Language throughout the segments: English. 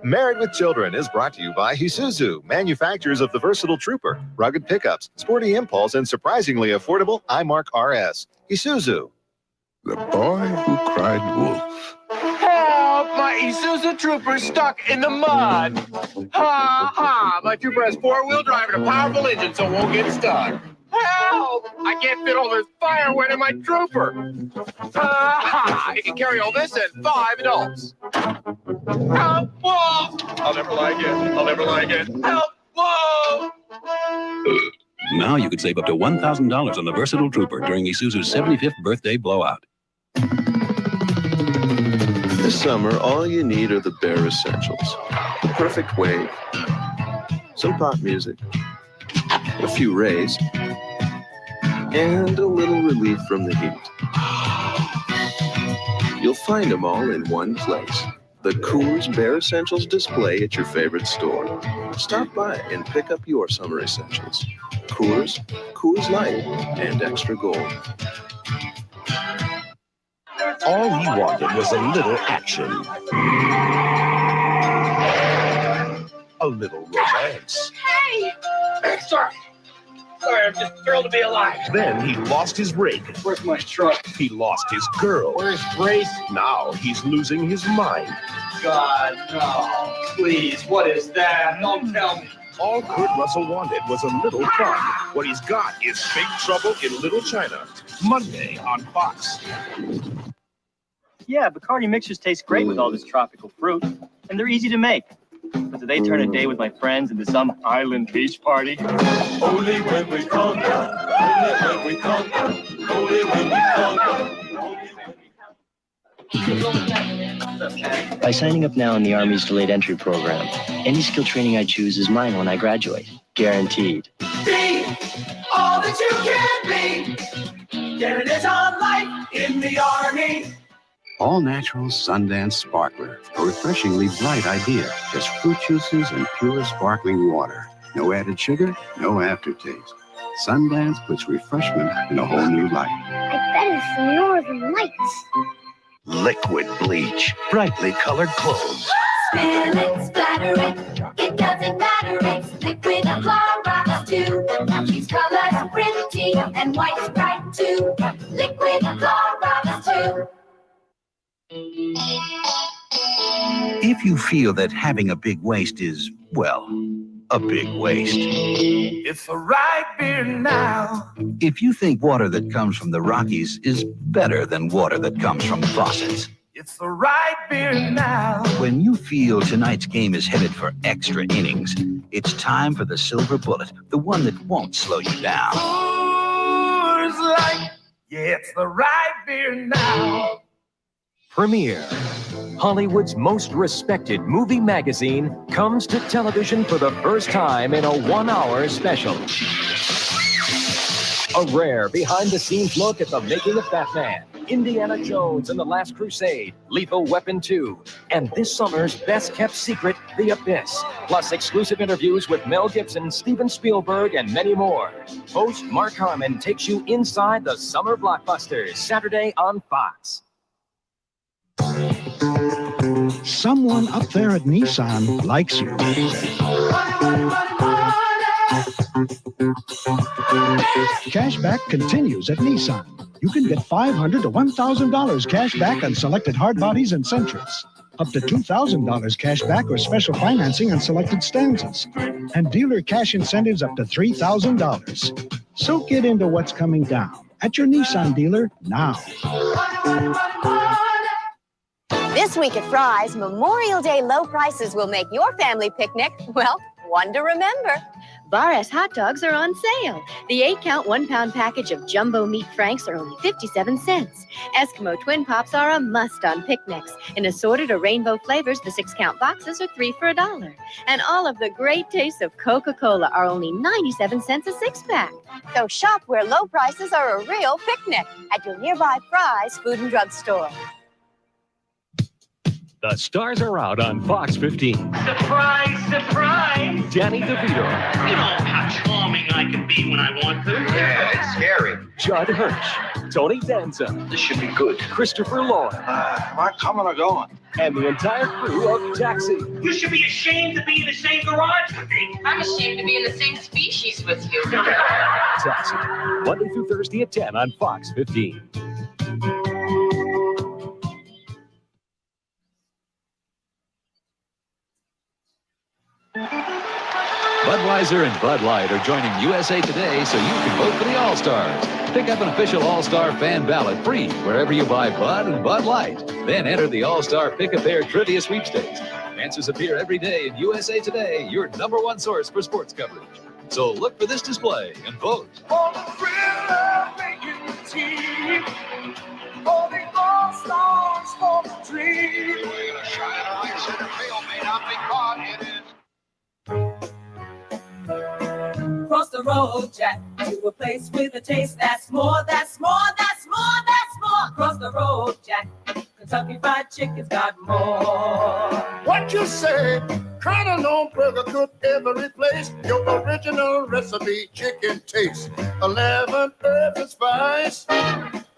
Married with Children is brought to you by Isuzu, manufacturers of the versatile Trooper, rugged pickups, sporty Impulse, and surprisingly affordable iMark RS. Isuzu. The boy who cried wolf. Help! My Isuzu Trooper's stuck in the mud. Ha ha! My Trooper has four-wheel drive and a powerful engine, so it won't get stuck. Help! I can't fit all this firewood in my Trooper. Ha ha! It can carry all this and 5 adults. Help! Whoa! I'll never lie again. I'll never lie again. Help! Whoa! Now you could save up to $1,000 on the versatile Trooper during Isuzu's 75th birthday blowout. This summer, all you need are the bare essentials. The perfect wave, some pop music, a few rays, and a little relief from the heat. You'll find them all in one place. The Coors Bare Essentials display at your favorite store. Stop by and pick up your summer essentials. Coors, Coors Light, and Extra Gold. All he wanted was a little action. A little romance. Hey! Sorry, I'm just thrilled to be alive. Then he lost his rig. Where's my truck? He lost his girl. Where's Grace? Now he's losing his mind. God, no. Please, what is that? Don't tell me. All Kurt Russell wanted was a little fun. What he's got is Big Trouble in Little China. Monday on Fox. Yeah, Bacardi mixers taste great with all this tropical fruit, and they're easy to make. But do they turn a day with my friends into some island beach party? Only when we conquer, only when we conquer, only when we conquer. By signing up now in the Army's delayed entry program, any skill training I choose is mine when I graduate. Guaranteed. Be all that you can be. Get it on life in the Army. All natural Sundance Sparkler. A refreshingly bright idea. Just fruit juices and pure sparkling water. No added sugar, no aftertaste. Sundance puts refreshment in a whole new light. I bet it's the Northern Lights. Liquid bleach. Brightly colored clothes. Spill it, splatter it. It doesn't matter. It's liquid Clorox too. These colors pretty and white's bright too. Liquid Clorox too. If you feel that having a big waist is, well, a big waste. It's the right beer now. If you think water that comes from the Rockies is better than water that comes from faucets. It's the right beer now. When you feel tonight's game is headed for extra innings, it's time for the silver bullet, the one that won't slow you down. Coors Light. Yeah, it's the right beer now. Premiere. Hollywood's most respected movie magazine comes to television for the first time in a 1-hour special. A rare behind-the-scenes look at the making of Batman, Indiana Jones and the Last Crusade, Lethal Weapon 2, and this summer's best-kept secret, The Abyss, plus exclusive interviews with Mel Gibson, Steven Spielberg, and many more. Host Mark Harmon takes you inside the summer blockbusters, Saturday on Fox. Someone up there at Nissan likes you. Cashback continues at Nissan. You can get $500 to $1,000 cash back on selected hard bodies and Sentras. Up to $2,000 cash back or special financing on selected Stanzas. And dealer cash incentives up to $3,000. So get into what's coming down at your Nissan dealer now. This week at Fry's, Memorial Day low prices will make your family picnic, well, one to remember. Bar S hot dogs are on sale. The 8-count 1-pound package of jumbo meat franks are only 57 cents. Eskimo Twin Pops are a must on picnics. In assorted or rainbow flavors, the 6-count boxes are 3 for $1. And all of the great tastes of Coca-Cola are only 97 cents a 6-pack. So shop where low prices are a real picnic at your nearby Fry's Food and Drug Store. The stars are out on Fox 15. Surprise, surprise! Danny DeVito. You know how charming I can be when I want to. Yeah, it's scary. Judd Hirsch. Tony Danza. This should be good. Christopher Lloyd. Am I coming or going? And the entire crew of Taxi. You should be ashamed to be in the same garage with me. I'm ashamed to be in the same species with you. Taxi. Monday through Thursday at 10 on Fox 15. Budweiser and Bud Light are joining USA Today so you can vote for the All-Stars. Pick up an official All-Star fan ballot free wherever you buy Bud and Bud Light. Then enter the All-Star Pick-a-Pair Trivia Sweepstakes. Answers appear every day in USA Today, your #1 source for sports coverage. So look for this display and vote. For the thrill of making the team, for the All-Stars for the dream. We're gonna shine a right center field, may not be caught in it. Cross the road, Jack, to a place with a taste that's more, that's more, that's more, that's more. Cross the road, Jack, Kentucky Fried Chicken's got more. What you say? Colonel Burger cook every place. Your original recipe, chicken taste. 11 herbs and spice.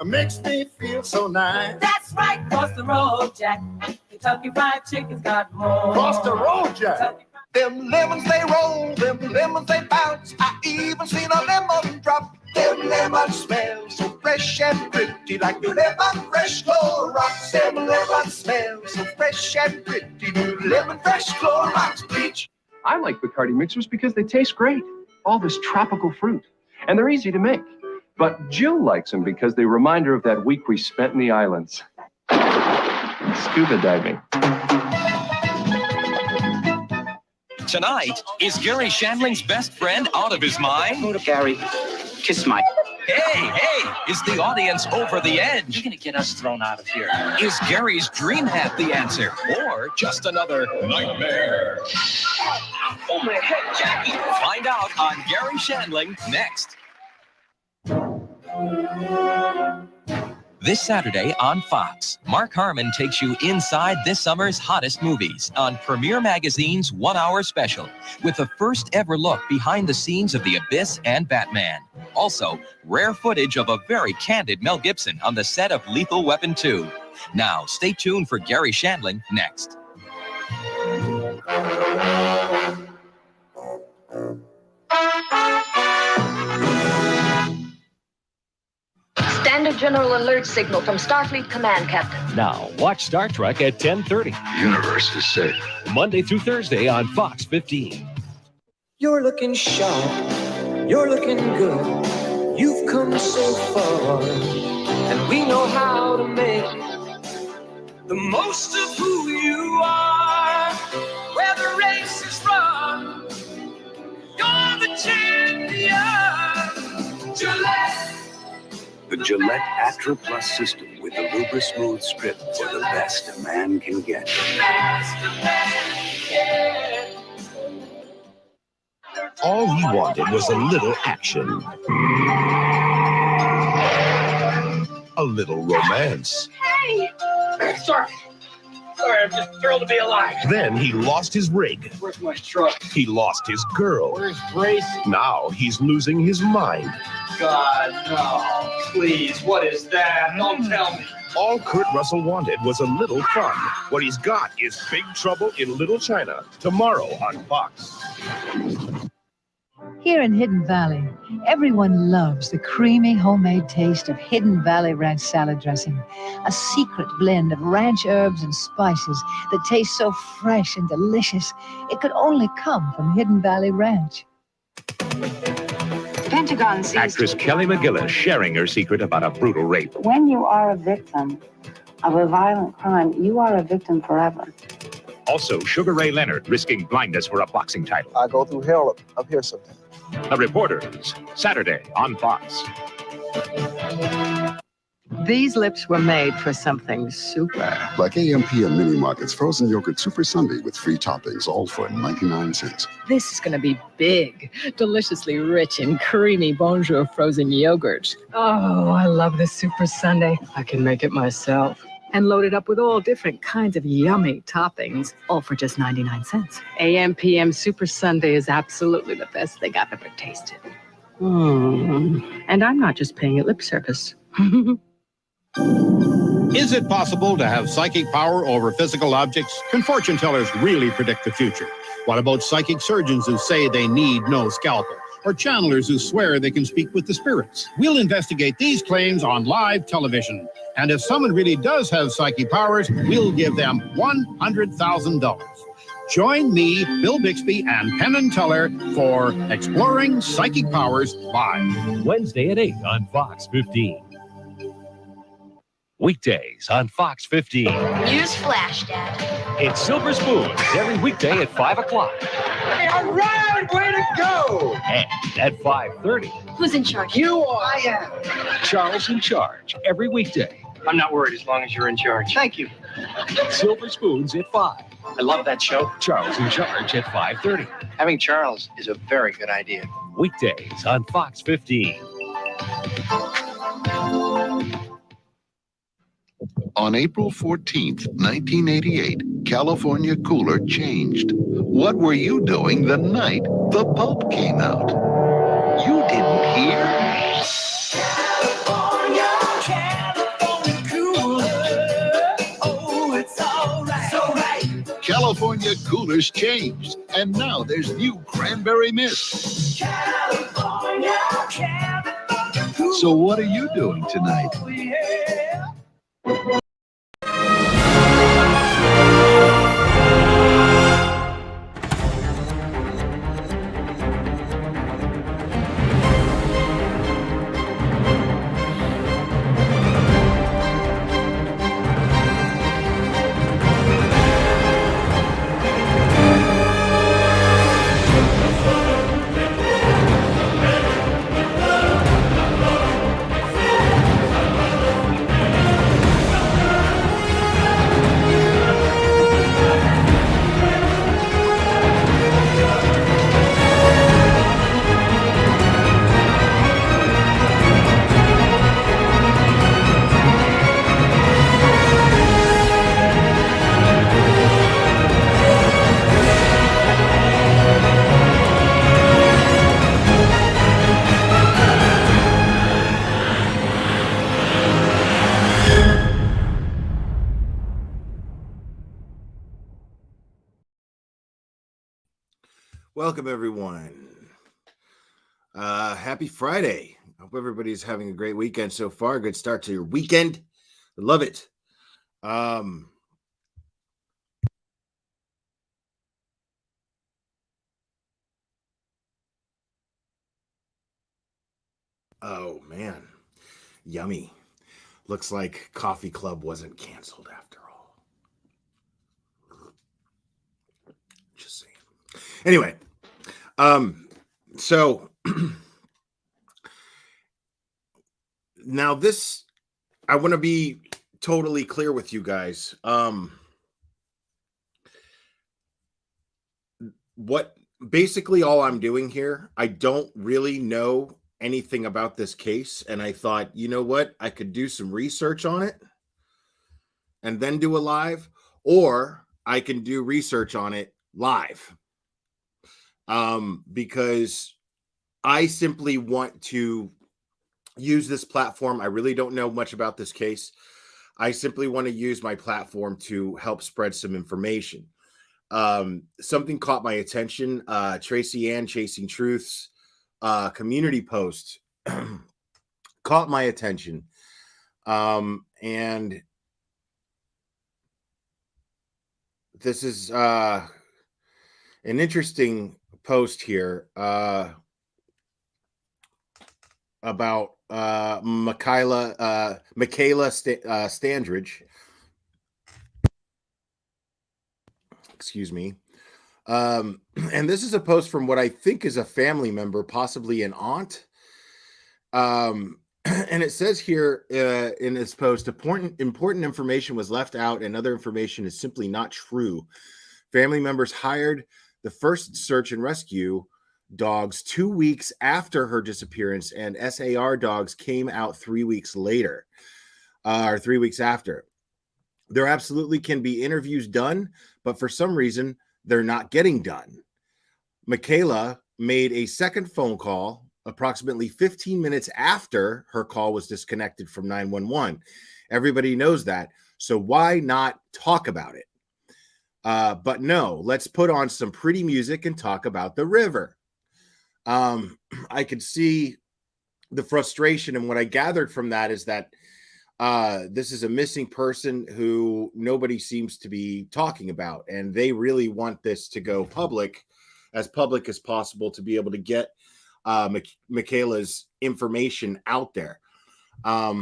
Makes me feel so nice. That's right, cross the road, Jack, Kentucky Fried Chicken's got more. Cross the road, Jack. Them lemons they roll, them lemons they bounce. I even seen a lemon drop. Them lemons smell so fresh and pretty, like new lemon fresh Clorox. Them lemons smell so fresh and pretty, new lemon fresh Clorox bleach. I like Bacardi mixers because they taste great. All this tropical fruit. And they're easy to make. But Jill likes them because they remind her of that week we spent in the islands. Scuba diving. Tonight, is Gary Shandling's best friend out of his mind? Go to Gary. Kiss my... Hey, is the audience over the edge? You're gonna get us thrown out of here. Is Gary's dream hat the answer? Or just another nightmare? Oh my head, Jackie! Find out on Gary Shandling next. This Saturday on Fox, Mark Harmon takes you inside this summer's hottest movies on Premiere Magazine's 1-hour special with the first ever look behind the scenes of The Abyss and Batman. Also, rare footage of a very candid Mel Gibson on the set of Lethal Weapon 2. Now, stay tuned for Gary Shandling next. Standard General Alert signal from Starfleet Command, Captain. Now, watch Star Trek at 10:30. Universe is safe. Monday through Thursday on Fox 15. You're looking sharp. You're looking good. You've come so far. And we know how to make the most of who you are. Where the race is run, you're the champion. Gillette. The Gillette Atra Plus system with the Lubra Smooth strip for the best a man can get. All he wanted was a little action. A little romance. Hey! Sorry, I'm just thrilled to be alive. Then he lost his rig. Where's my truck? He lost his girl. Where's Grace? Now he's losing his mind. God, no. Please, what is that? Don't tell me. All Kurt Russell wanted was a little fun. What he's got is Big Trouble in Little China. Tomorrow on Fox. Here in Hidden Valley, everyone loves the creamy homemade taste of Hidden Valley Ranch salad dressing, a secret blend of ranch herbs and spices that tastes so fresh and delicious. It could only come from Hidden Valley Ranch. Pentagon sees Actress Kelly McGillis sharing her secret about a brutal rape. when you are a victim of a violent crime, you are a victim forever. Also, Sugar Ray Leonard risking blindness for a boxing title. I go through hell up here sometimes. The Reporters, Saturday on Fox. These lips were made for something super. Like AMP and Mini Market's frozen yogurt Super Sundae with free toppings, all for 99 cents. This is going to be big, deliciously rich and creamy Bonjour frozen yogurt. Oh, I love this Super Sundae. I can make it myself. and loaded up with all different kinds of yummy toppings, all for just 99 cents. AM/PM Super Sunday is absolutely the best thing I've ever tasted. And I'm not just paying it lip service. Is it possible to have psychic power over physical objects? Can fortune tellers really predict the future? What about psychic surgeons who say they need no scalpel? Or channelers who swear they can speak with the spirits? We'll investigate these claims on live television. And if someone really does have psychic powers, we'll give them $100,000. Join me, Bill Bixby, and Penn and Teller for Exploring Psychic Powers Live. Wednesday at 8 on Fox 15. Weekdays on Fox 15. News flash, Dad. It's Silver Spoons every weekday at 5 o'clock. Hey, all right, way to go! And at 5:30. Who's in charge? You are. I am. Charles in Charge every weekday. I'm not worried as long as you're in charge. Thank you. Silver Spoons at 5. I love that show. Charles in Charge at 5:30. Having Charles is a very good idea. Weekdays on Fox 15. On April 14th, 1988, California Cooler changed. What were you doing the night the Pope came out? You didn't hear? California, California Cooler. Oh, it's all right. So right. California Coolers changed, and now there's new cranberry mist. California, California Cooler. So what are you doing tonight? Welcome, everyone. Happy Friday. Hope everybody's having a great weekend so far. Good start to your weekend. I love it. Oh, man. Yummy. Looks like Coffee Club wasn't canceled after all. Just saying. Anyway, so now this, I want to be totally clear with you guys. What basically all I'm doing here, I don't really know anything about this case, and I thought, you know what, I could do some research on it and then do a live, or I can do research on it live. Because I simply want to use this platform. I really don't know much about this case. I simply want to use my platform to help spread some information. Something caught my attention. Tracy Ann Chasing Truth's community post caught my attention. And this is an interesting post here about Mikayla Standridge. Excuse me. And this is a post from what I think is a family member, possibly an aunt. And it says here in this post, important information was left out and other information is simply not true. Family members hired the first search and rescue dogs 2 weeks after her disappearance, and SAR dogs came out 3 weeks later, or 3 weeks after. There absolutely can be interviews done, but for some reason, they're not getting done. Mikayla made a second phone call approximately 15 minutes after her call was disconnected from 911. Everybody knows that. So why not talk about it? But no, let's put on some pretty music and talk about the river. I could see the frustration, and what I gathered from that is that this is a missing person who nobody seems to be talking about, and they really want this to go public as possible to be able to get Mikayla's information out there. Now,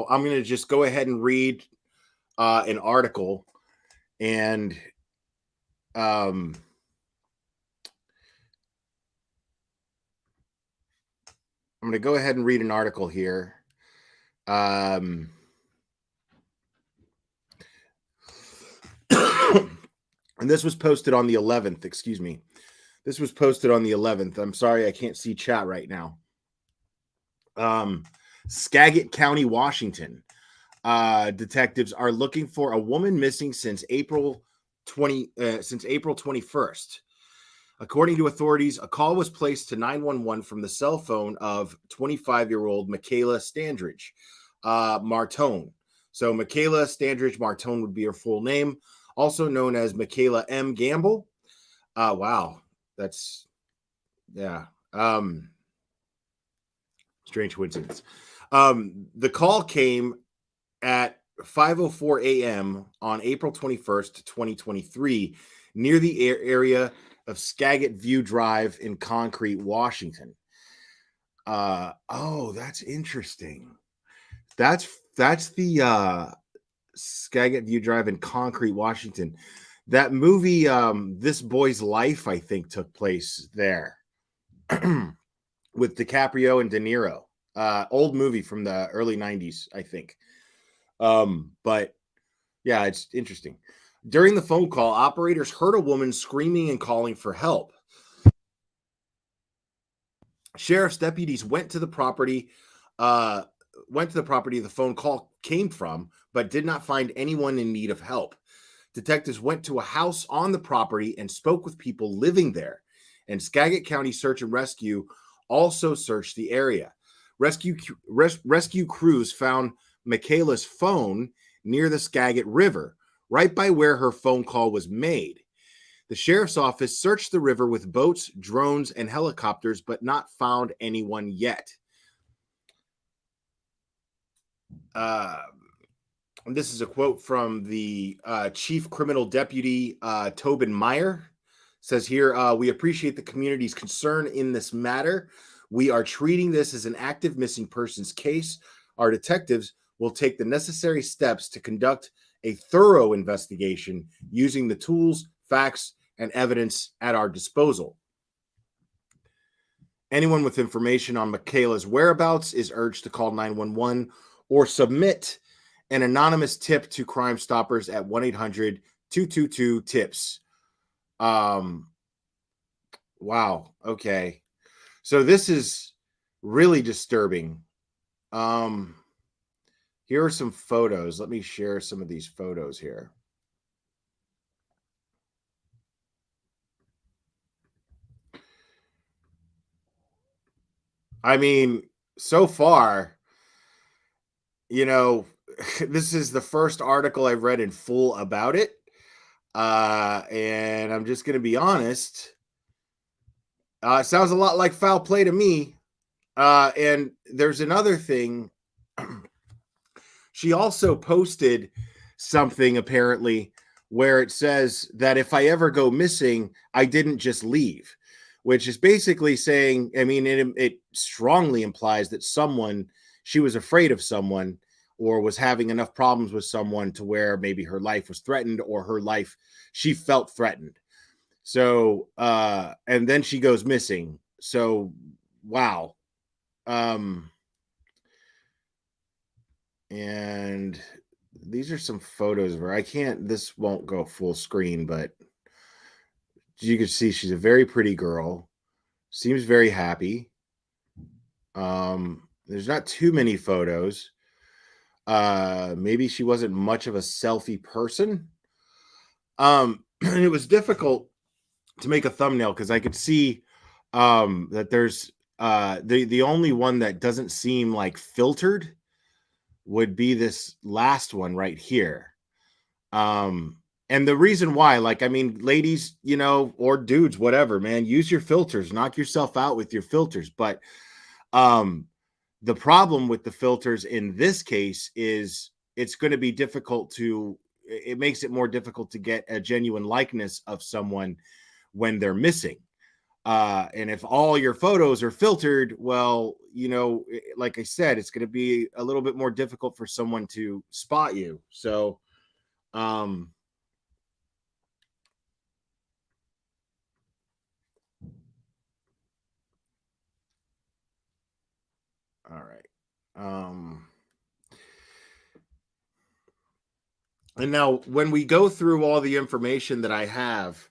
I'm going to just go ahead and read an article, and I'm going to go ahead and read an article here. And this was posted on the 11th. Excuse me. This was posted on the 11th. I'm sorry I can't see chat right now. Skagit County, Washington. Detectives are looking for a woman missing since April 21st. According to authorities, a call was placed to 911 from the cell phone of 25-year-old Mikayla Standridge Martone. So Mikayla Standridge Martone would be her full name, also known as Mikayla M. Gamble. Wow. That's, yeah. Strange coincidence. The call came at 5:04 a.m. on April 21st, 2023, near the area of Skagit View Drive in Concrete, Washington. Oh, that's interesting. That's the Skagit View Drive in Concrete, Washington. That movie, This Boy's Life, I think, took place there with DiCaprio and De Niro. Old movie from the early 90s, I think. But yeah, it's interesting. During the phone call, operators heard a woman screaming and calling for help. Sheriff's deputies went to the property the phone call came from, but did not find anyone in need of help. Detectives went to a house on the property and spoke with people living there, and Skagit County Search and Rescue also searched the area. Rescue crews found Mikayla's phone near the Skagit River, right by where her phone call was made. The sheriff's office searched the river with boats, drones, and helicopters, but not found anyone yet. This is a quote from the Chief Criminal Deputy, Tobin Meyer. Says here, we appreciate the community's concern in this matter. We are treating this as an active missing persons case. Our detectives will take the necessary steps to conduct a thorough investigation using the tools, facts, and evidence at our disposal. Anyone with information on Mikayla's whereabouts is urged to call 911 or submit an anonymous tip to Crime Stoppers at 1-800-222-TIPS. Wow. Okay. So this is really disturbing. Here are some photos. Let me share some of these photos here. I mean, so far, this is the first article I've read in full about it. And I'm just going to be honest. It sounds a lot like foul play to me. And there's another thing. She also posted something apparently where it says that if I ever go missing, I didn't just leave, which is basically saying, I mean, it strongly implies that she was afraid of someone or was having enough problems with someone to where maybe her life was threatened or she felt threatened. So, and then she goes missing. So, wow. And these are some photos where this won't go full screen, but you can see she's a very pretty girl. Seems very happy. There's not too many photos. Maybe she wasn't much of a selfie person. And it was difficult to make a thumbnail because I could see that there's the only one that doesn't seem like filtered would be this last one right here. And the reason why, like, I mean, ladies, you know, or dudes, whatever, man, use your filters, knock yourself out with your filters. But the problem with the filters in this case is it's going to be difficult to, it makes it more difficult to get a genuine likeness of someone when they're missing. And if all your photos are filtered, well, you know, like I said, it's going to be a little bit more difficult for someone to spot you. So, all right. And now when we go through all the information that I have,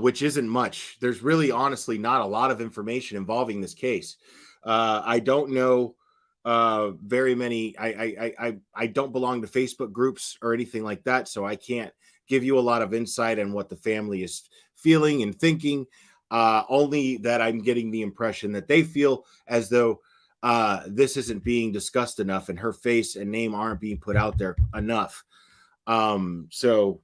which isn't much, there's really honestly not a lot of information involving this case. I don't know very many. I don't belong to Facebook groups or anything like that, so I can't give you a lot of insight on what the family is feeling and thinking. Only that I'm getting the impression that they feel as though this isn't being discussed enough, and her face and name aren't being put out there enough. So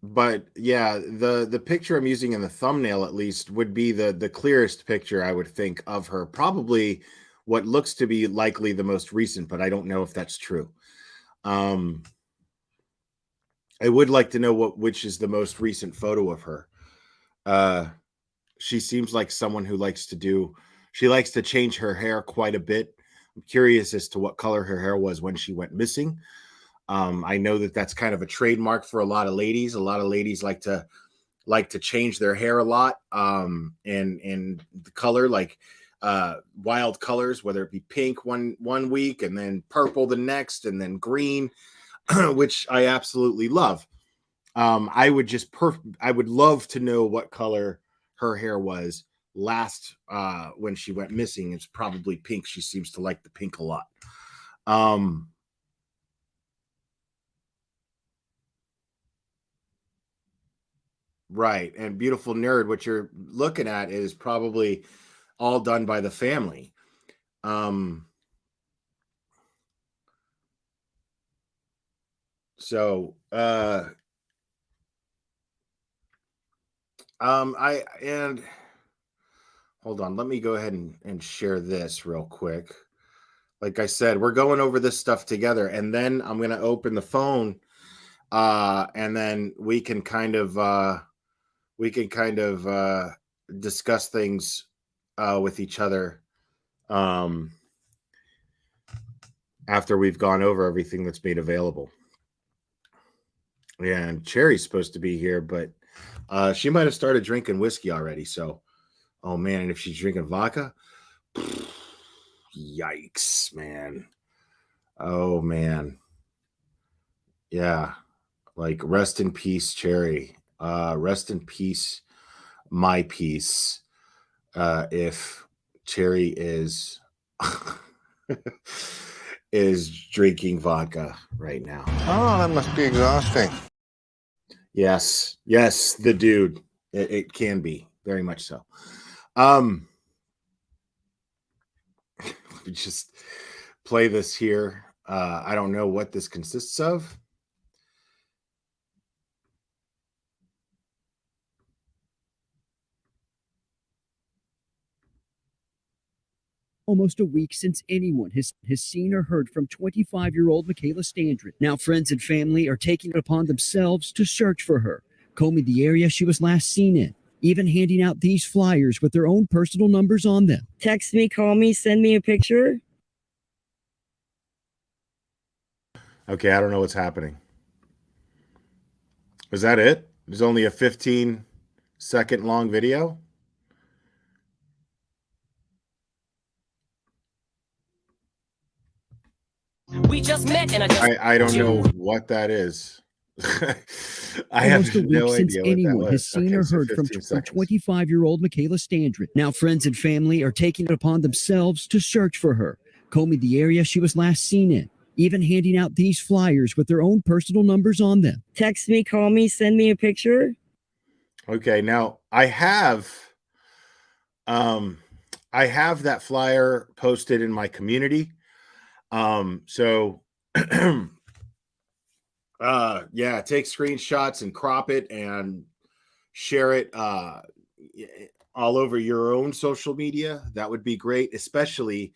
but yeah, the picture I'm using in the thumbnail at least would be the clearest picture I would think of her. Probably what looks to be likely the most recent, but I don't know if that's true. I would like to know which is the most recent photo of her. She seems like someone who likes to change her hair quite a bit. I'm curious as to what color her hair was when she went missing. I know that that's kind of a trademark for a lot of ladies. A lot of ladies like to change their hair a lot, and the color, like wild colors, whether it be pink one week and then purple the next and then green, which I absolutely love. I would love to know what color her hair was last when she went missing. It's probably pink. She seems to like the pink a lot. Right. And Beautiful Nerd, what you're looking at is probably all done by the family. So hold on, let me go ahead and share this real quick. Like I said, we're going over this stuff together, and then I'm gonna open the phone, and then we can kind of discuss things with each other after we've gone over everything that's made available. Yeah, and Cherry's supposed to be here, but she might have started drinking whiskey already. So, oh man, and if she's drinking vodka, yikes, man. Oh man. Yeah. Like rest in peace, Cherry. Rest in peace, my peace. If Cherry is is drinking vodka right now. Oh, that must be exhausting. Yes, the dude. It can be very much so. Let me just play this here. I don't know what this consists of. Almost a week since anyone has seen or heard from 25-year-old Mikayla Standridge. Now friends and family are taking it upon themselves to search for her, combing the area she was last seen in, even handing out these flyers with their own personal numbers on them. Text me, call me, send me a picture. Okay, I don't know what's happening. Is that it? There's only a 15-second long video? We just met and I don't know what that is. I have Almost a week no since idea what that anyone has was. seen Okay, or so heard from 15 seconds. 25-year-old Mikayla Standridge. Now friends and family are taking it upon themselves to search for her, combing the area she was last seen in, even handing out these flyers with their own personal numbers on them. Text me, call me, send me a picture. Okay, now I have that flyer posted in my community. So yeah, take screenshots and crop it and share it all over your own social media. That would be great, especially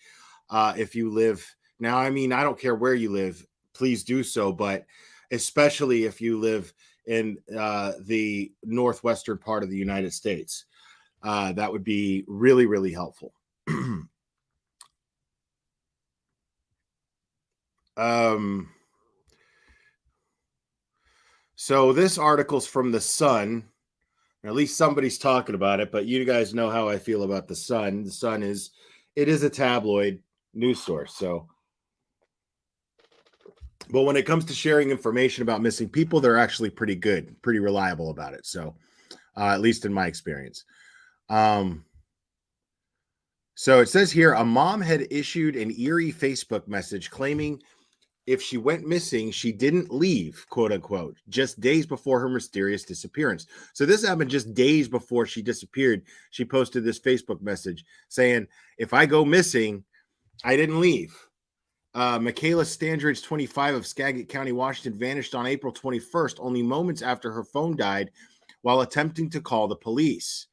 if you live now. I mean, I don't care where you live, please do so, but especially if you live in the northwestern part of the United States, that would be really, really helpful. So this article's from the Sun. At least somebody's talking about it, but you guys know how I feel about the Sun. The Sun is a tabloid news source. So, but when it comes to sharing information about missing people, they're actually pretty good, pretty reliable about it. So, at least in my experience. So it says here, a mom had issued an eerie Facebook message claiming if she went missing, she didn't leave, quote unquote, just days before her mysterious disappearance. So this happened just days before she disappeared. She posted this Facebook message saying, if I go missing, I didn't leave. Mikayla Standridge, 25, of Skagit County, Washington, vanished on April 21st, only moments after her phone died while attempting to call the police.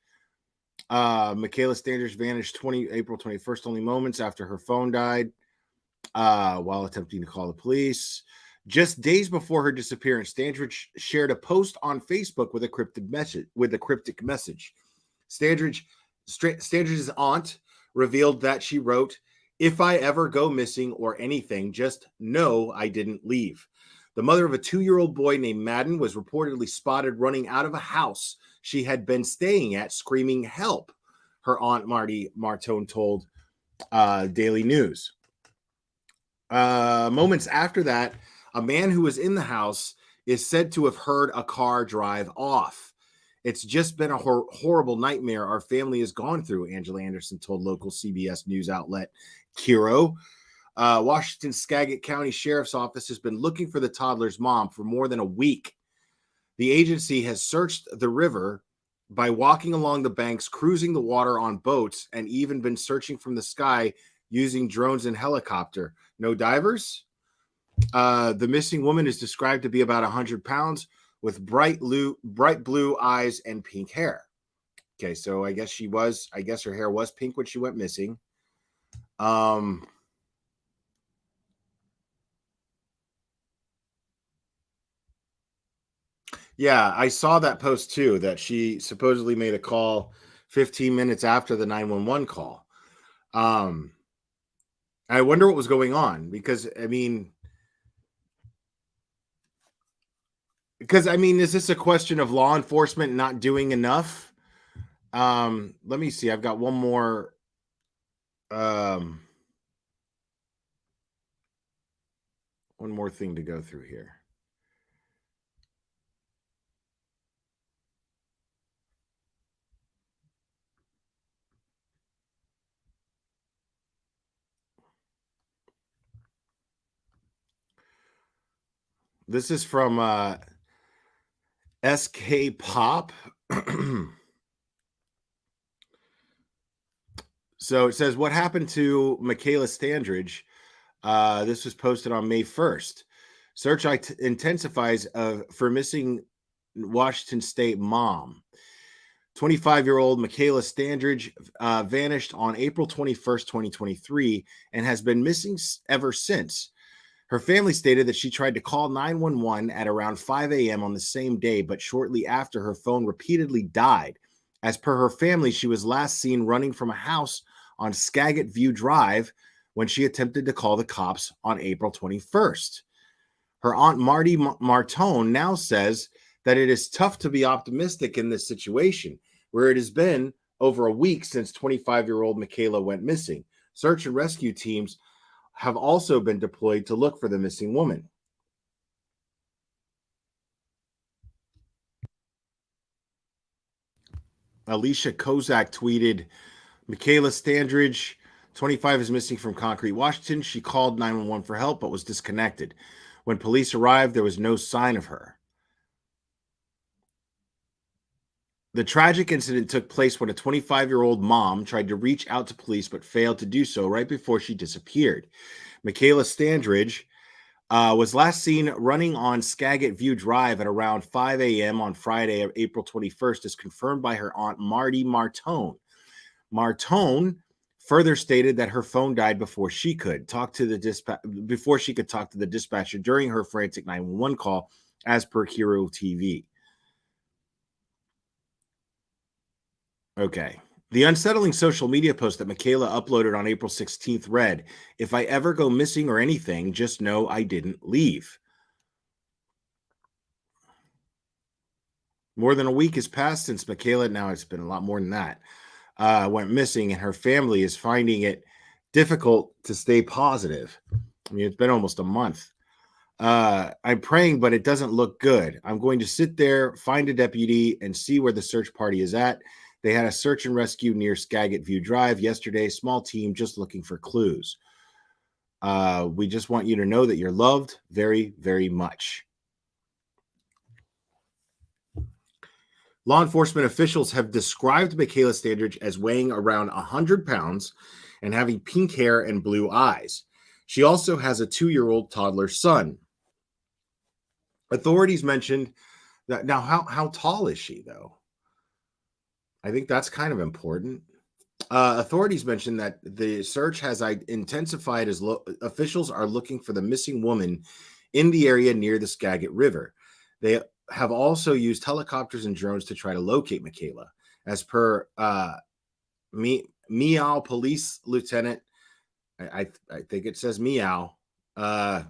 Mikayla Standridge vanished April 21st, only moments after her phone died while attempting to call the police. Just days before her disappearance, Standridge shared a post on Facebook with a cryptic message. Standridge's aunt revealed that she wrote, "If I ever go missing or anything, just know I didn't leave." The mother of a 2-year-old boy named Madden was reportedly spotted running out of a house she had been staying at, screaming help, her aunt Marty Martone told Daily News. Moments after that, a man who was in the house is said to have heard a car drive off. It's just been a horrible nightmare our family has gone through, Angela Anderson told local CBS news outlet Kiro. Washington Skagit County Sheriff's Office has been looking for the toddler's mom for more than a week. The agency has searched the river by walking along the banks, cruising the water on boats, and even been searching from the sky using drones and helicopter. No divers? The missing woman is described to be about 100 pounds with bright blue eyes and pink hair. Okay, so I guess her hair was pink when she went missing. Yeah, I saw that post too, that she supposedly made a call 15 minutes after the 911 call. I wonder what was going on because, I mean, is this a question of law enforcement not doing enough? Let me see. I've got one more. One more thing to go through here. This is from SK Pop. So it says, what happened to Mikayla Standridge? This was posted on May 1st. Search intensifies for missing Washington State mom. 25-year-old Mikayla Standridge vanished on April 21st, 2023, and has been missing ever since. Her family stated that she tried to call 911 at around 5 a.m. on the same day, but shortly after, her phone repeatedly died. As per her family, she was last seen running from a house on Skagit View Drive when she attempted to call the cops on April 21st. Her aunt Marty Martone now says that it is tough to be optimistic in this situation, where it has been over a week since 25-year-old Mikayla went missing. Search and rescue teams have also been deployed to look for the missing woman. Alicia Kozak tweeted, Mikayla Standridge, 25, is missing from Concrete, Washington. She called 911 for help, but was disconnected. When police arrived, there was no sign of her. The tragic incident took place when a 25-year-old mom tried to reach out to police but failed to do so right before she disappeared. Mikayla Standridge was last seen running on Skagit View Drive at around 5 a.m. on Friday, April 21st, as confirmed by her aunt Marty Martone. Martone further stated that her phone died before she could talk to the dispatcher during her frantic 911 call, as per Hero TV. Okay. The unsettling social media post that Mikayla uploaded on April 16th read, "If I ever go missing or anything, just know I didn't leave." More than a week has passed since Mikayla, now it's been a lot more than that, went missing, and her family is finding it difficult to stay positive. I mean, it's been almost a month. I'm praying, but it doesn't look good. I'm going to sit there, find a deputy, and see where the search party is at. They had a search and rescue near Skagit View Drive yesterday. Small team just looking for clues. We just want you to know that you're loved very, very much. Law enforcement officials have described Mikayla Standridge as weighing around 100 pounds and having pink hair and blue eyes. She also has a 2-year-old toddler son. Authorities mentioned that. Now, how tall is she, though? I think that's kind of important. Authorities mentioned that the search has intensified as officials are looking for the missing woman in the area near the Skagit River. They have also used helicopters and drones to try to locate Mikayla. As per Meow Police Lieutenant, I think it says Meow. That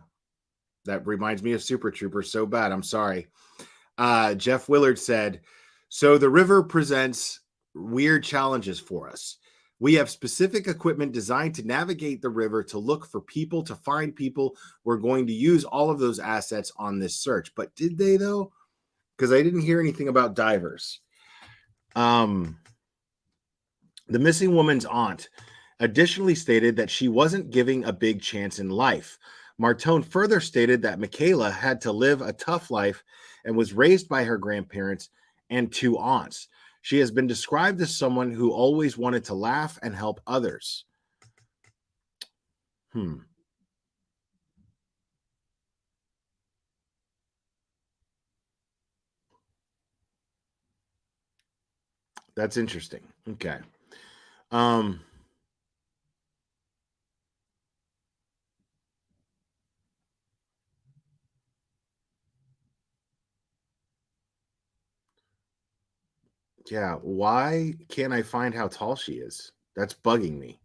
reminds me of Super Troopers so bad. I'm sorry. Jeff Willard said, "So the river presents weird challenges for us. We have specific equipment designed to navigate the river, to look for people, to find people. We're going to use all of those assets on this search." But did they, though? Because I didn't hear anything about divers. The missing woman's aunt additionally stated that she wasn't giving a big chance in life. Martone further stated that Mikayla had to live a tough life and was raised by her grandparents and 2 aunts. She has been described as someone who always wanted to laugh and help others. That's interesting. Okay. Yeah, why can't I find how tall she is? That's bugging me.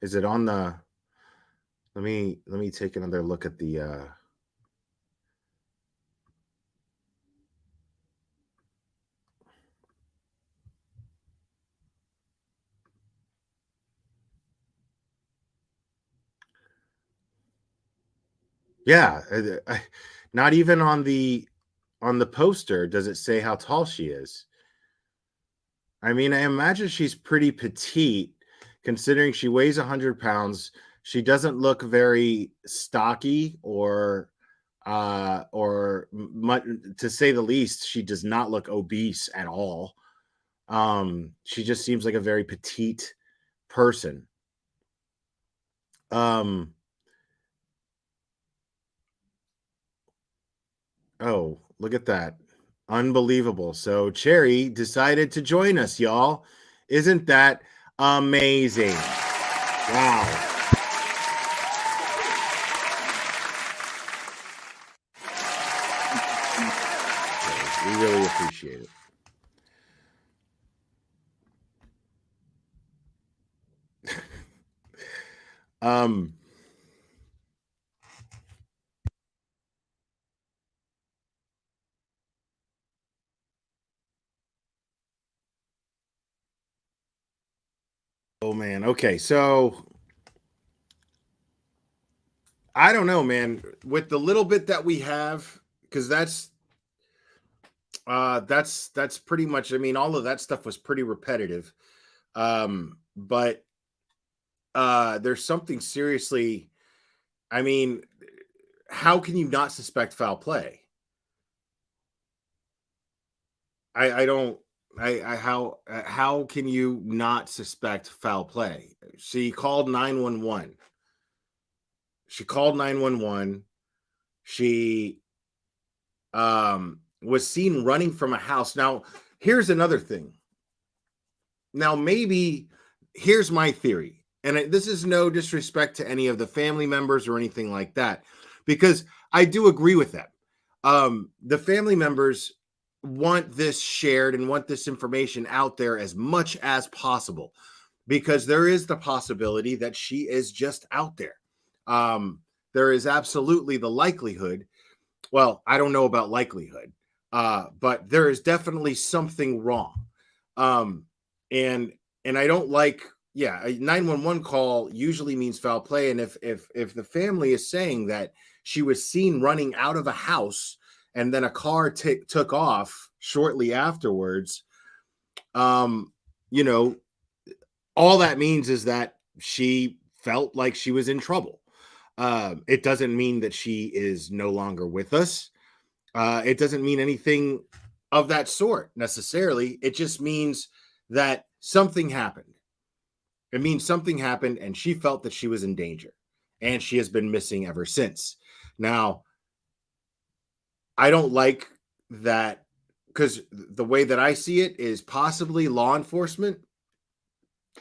Is it on the let me take another look at the yeah, not even on the poster does it say how tall she is. I mean, I imagine she's pretty petite considering she weighs 100 pounds. She doesn't look very stocky or much, to say the least. She does not look obese at all. She just seems like a very petite person. Oh, look at that. Unbelievable. So Cherry decided to join us, y'all. Isn't that amazing? Wow. We really appreciate it. Oh man. Okay, so I don't know, man. With the little bit that we have, because That's pretty much, I mean, all of that stuff was pretty repetitive. But there's something seriously, I mean, how can you not suspect foul play? I don't I how can you not suspect foul play? She called 911. She called 911. She was seen running from a house. Now, here's another thing. Now, maybe here's my theory, and this is no disrespect to any of the family members or anything like that, because I do agree with them. The family members want this shared and want this information out there as much as possible, because there is the possibility that she is just out there. There is absolutely the likelihood. Well, I don't know about likelihood, but there is definitely something wrong. And I don't like, yeah, a 911 call usually means foul play. And if the family is saying that she was seen running out of a house and then a car took off shortly afterwards, you know, all that means is that she felt like she was in trouble. It doesn't mean that she is no longer with us. It doesn't mean anything of that sort necessarily. It just means that something happened. It means something happened and she felt that she was in danger, and she has been missing ever since. Now, I don't like that, because the way that I see it is possibly law enforcement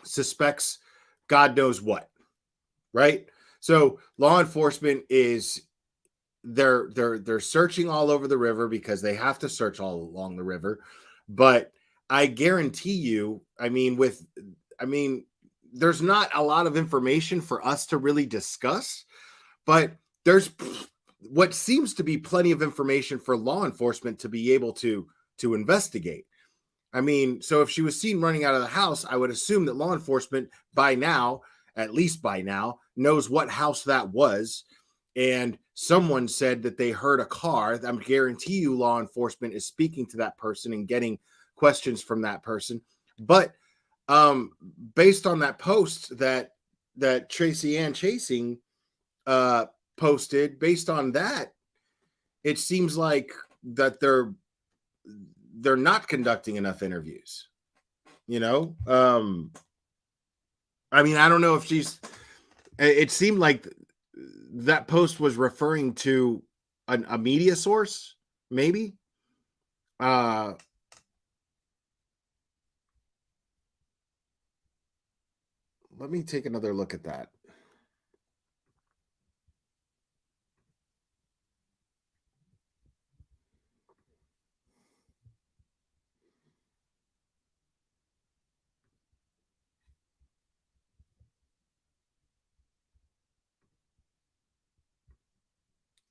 suspects God knows what, right? So law enforcement is they're searching all over the river because they have to search all along the river. But I guarantee you, I mean, there's not a lot of information for us to really discuss, but there's what seems to be plenty of information for law enforcement to be able to investigate. I mean, so if she was seen running out of the house, I would assume that law enforcement by now, at least by now, knows what house that was. And someone said that they heard a car. I guarantee you law enforcement is speaking to that person and getting questions from that person. But based on that post that Tracy Ann Chasing posted, based on that, it seems like that they're not conducting enough interviews. You know, I mean, I don't know if it seemed like that post was referring to a media source, maybe. Let me take another look at that.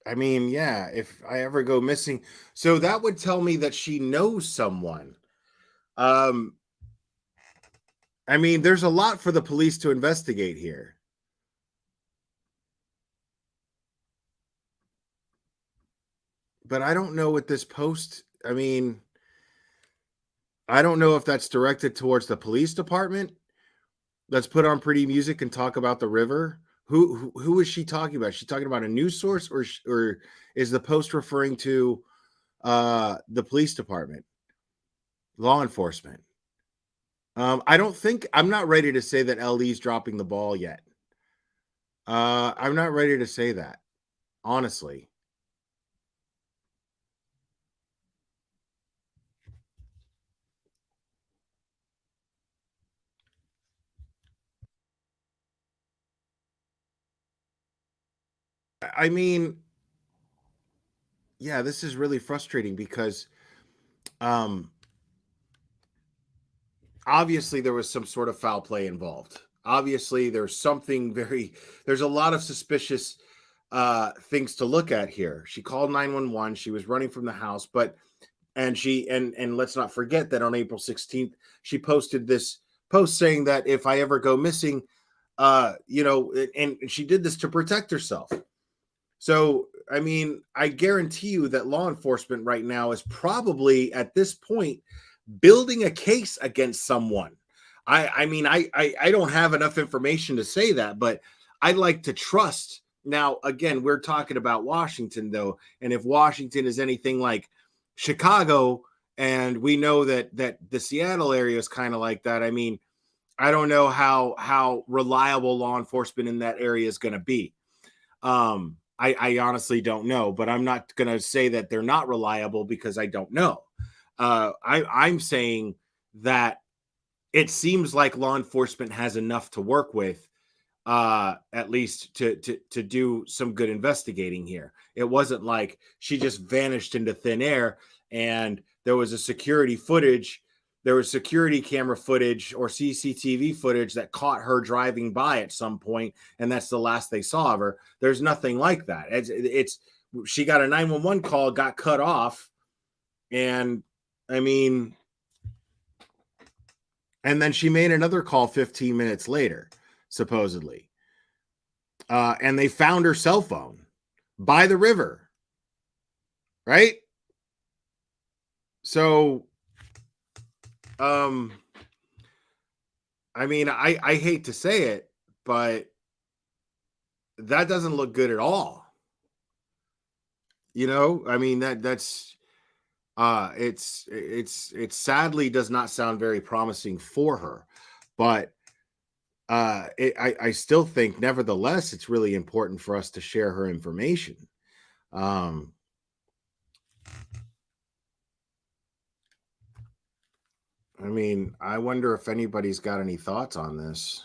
I mean, yeah, if I ever go missing, so that would tell me that she knows someone. I mean, there's a lot for the police to investigate here. But I don't know what this post, I mean, I don't know if that's directed towards the police department. Let's put on pretty music and talk about the river. Who is she talking about? Is she talking about a news source, or is the post referring to the police department, law enforcement? I don't think, I'm not ready to say that LE's dropping the ball yet. I'm not ready to say that, honestly. I mean, yeah, this is really frustrating because obviously there was some sort of foul play involved. Obviously there's a lot of suspicious things to look at here. She called 911. She was running from the house, and let's not forget that on April 16th, she posted this post saying that if I ever go missing, and she did this to protect herself. So, I mean, I guarantee you that law enforcement right now is probably at this point building a case against someone. I mean, I don't have enough information to say that, but I'd like to trust. Now, again, we're talking about Washington, though, and if Washington is anything like Chicago, and we know that the Seattle area is kind of like that. I mean, I don't know how reliable law enforcement in that area is going to be. I honestly don't know, but I'm not going to say that they're not reliable because I don't know. I'm saying that it seems like law enforcement has enough to work with, at least to do some good investigating here. It wasn't like she just vanished into thin air and there was security camera footage or CCTV footage that caught her driving by at some point, and that's the last they saw of her. There's nothing like that. It's she got a 911 call, got cut off, and I mean, and then she made another call 15 minutes later, supposedly. And they found her cell phone by the river, right? So, I mean, I hate to say it, but that doesn't look good at all. You know, I mean, that's it's sadly does not sound very promising for her, but I still think nevertheless it's really important for us to share her information. I mean, I wonder if anybody's got any thoughts on this.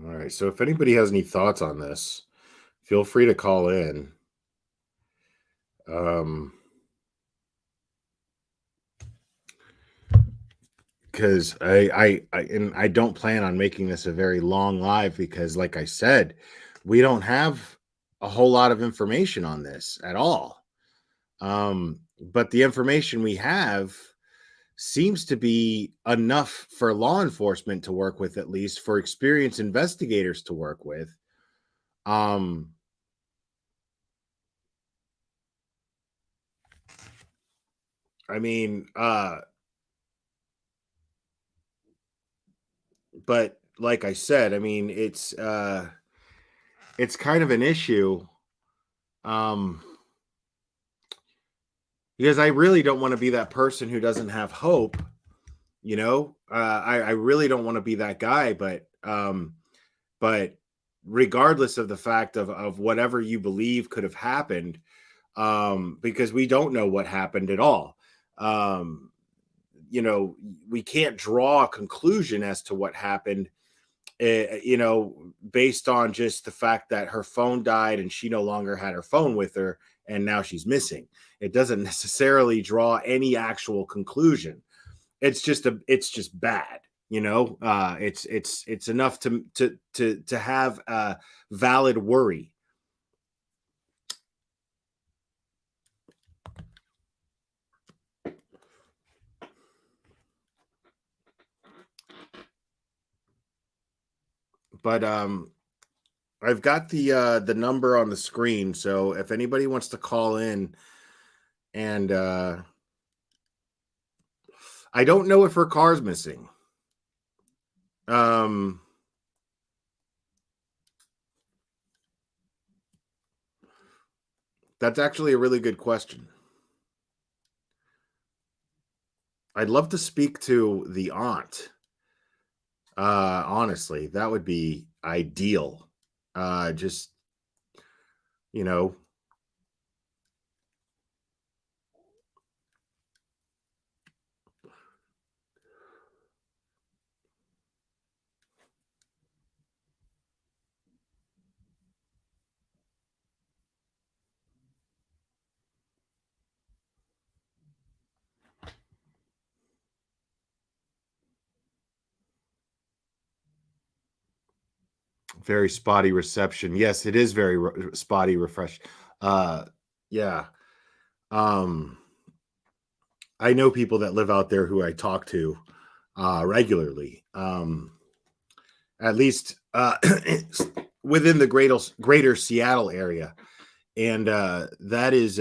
All right. So if anybody has any thoughts on this, feel free to call in. Because I don't plan on making this a very long live because, like I said, we don't have a whole lot of information on this at all. But the information we have seems to be enough for law enforcement to work with, at least for experienced investigators to work with. I mean, but like I said, I mean, it's kind of an issue. Because I really don't want to be that person who doesn't have hope. You know, I really don't want to be that guy, but regardless of the fact of whatever you believe could have happened, because we don't know what happened at all. You know, we can't draw a conclusion as to what happened, you know, based on just the fact that her phone died and she no longer had her phone with her and now she's missing. It doesn't necessarily draw any actual conclusion. It's just bad, you know. It's enough to have a valid worry. But I've got the number on the screen, so if anybody wants to call in, and I don't know if her car's missing. That's actually a really good question. I'd love to speak to the aunt. Honestly, that would be ideal. Just, you know, very spotty reception. Yes, it is very spotty refresh. Yeah. Um, I know people that live out there who I talk to regularly. At least within the greater Seattle area. And that is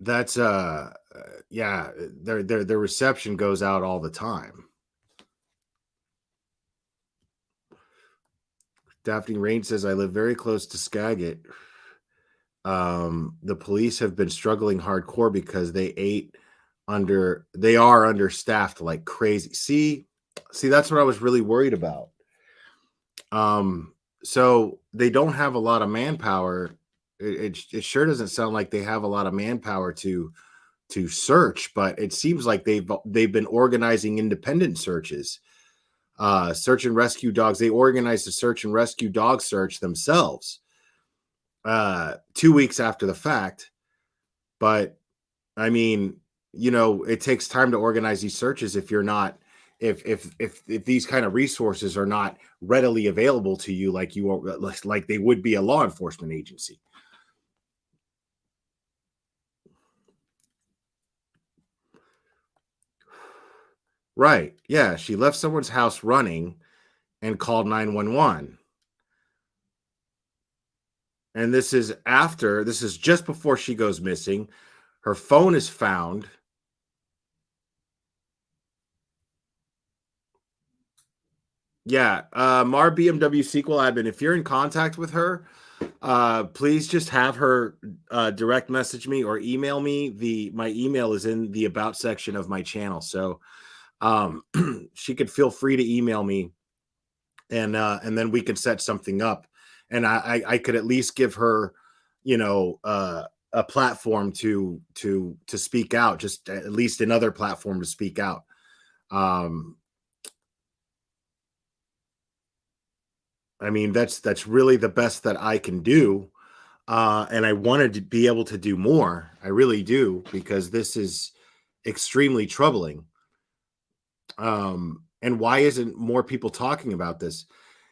that's yeah, their reception goes out all the time. Daphne Rain says, I live very close to Skagit. The police have been struggling hardcore because they are understaffed like crazy. See, that's what I was really worried about. So they don't have a lot of manpower. It sure doesn't sound like they have a lot of manpower to search, but it seems like they've been organizing independent searches. Search and rescue dogs. They organized a search and rescue dog search themselves 2 weeks after the fact. But I mean, it takes time to organize these searches if you're not if these kind of resources are not readily available to you like they would be a law enforcement agency. Right. Yeah, she left someone's house running and called 911. And this is just before she goes missing. Her phone is found. Yeah, Mar BMW sequel admin, if you're in contact with her, please just have her direct message me or email me. My email is in the about section of my channel. So she could feel free to email me and then we could set something up. And I could at least give her, a platform to speak out, just at least another platform to speak out. I mean, that's really the best that I can do. And I wanted to be able to do more. I really do, because this is extremely troubling. And why isn't more people talking about this?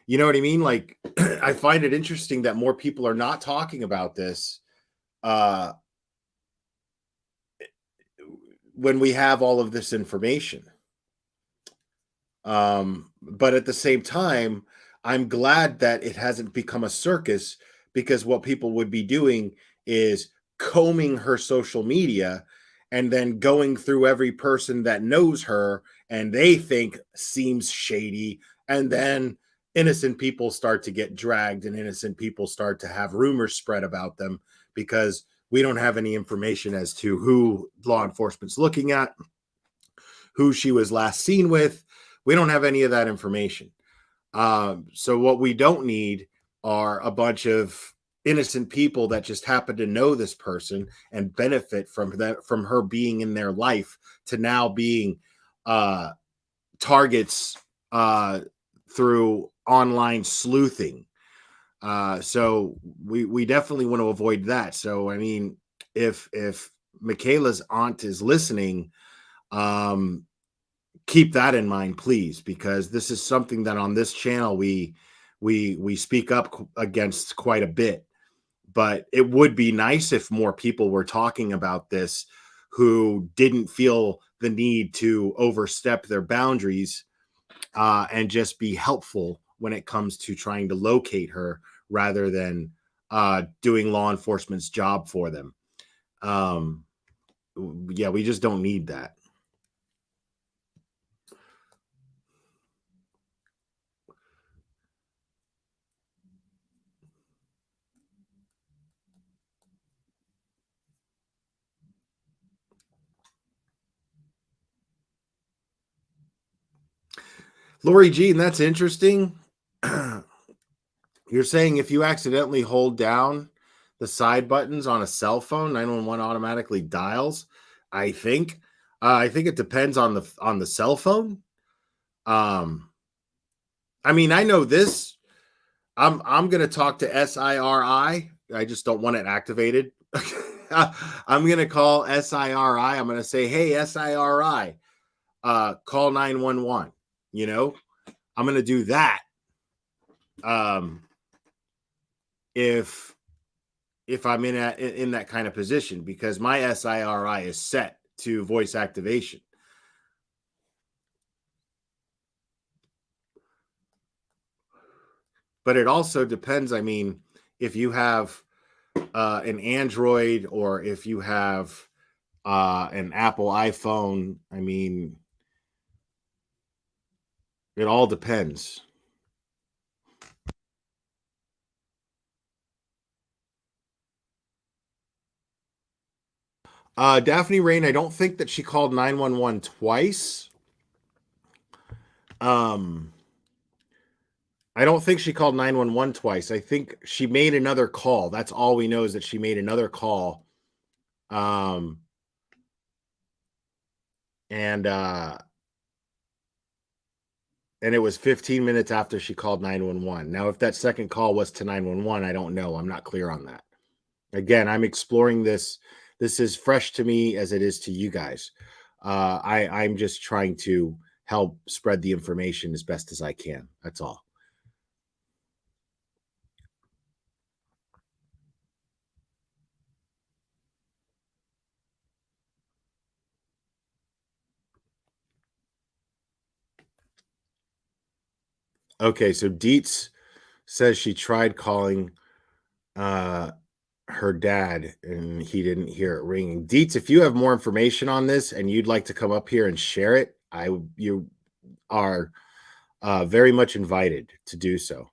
You know what I mean? Like, I find it interesting that more people are not talking about this when we have all of this information. But at the same time, I'm glad that it hasn't become a circus, because what people would be doing is combing her social media and then going through every person that knows her and they think seems shady. And then innocent people start to get dragged and innocent people start to have rumors spread about them because we don't have any information as to who law enforcement's looking at, who she was last seen with. We don't have any of that information. So what we don't need are a bunch of innocent people that just happen to know this person and benefit from her being in their life, to now being targets through online sleuthing. So we definitely want to avoid that. So I mean, if Mikayla's aunt is listening, keep that in mind, please, because this is something that on this channel we speak up against quite a bit. But it would be nice if more people were talking about this who didn't feel the need to overstep their boundaries and just be helpful when it comes to trying to locate her rather than doing law enforcement's job for them. Yeah, we just don't need that. Lori Jean, that's interesting. You're saying if you accidentally hold down the side buttons on a cell phone, 911 automatically dials. I think it depends on the cell phone. I mean, I know this. I'm gonna talk to SIRI. I just don't want it activated. I'm gonna call SIRI. I'm gonna say, hey, SIRI, call 911. You know, I'm gonna do that. If I'm in that kind of position, because my SIRI is set to voice activation. But it also depends. I mean, if you have an Android or if you have an Apple iPhone, I mean, it all depends. Daphne Rain, I don't think that she called 911 twice. I don't think she called 911 twice. I think she made another call. That's all we know, is that she made another call. And it was 15 minutes after she called 911. Now, if that second call was to 911, I don't know. I'm not clear on that. Again, I'm exploring this. This is fresh to me as it is to you guys. I'm just trying to help spread the information as best as I can. That's all. Okay, so Dietz says she tried calling her dad and he didn't hear it ringing. Dietz, if you have more information on this and you'd like to come up here and share it, you are very much invited to do so.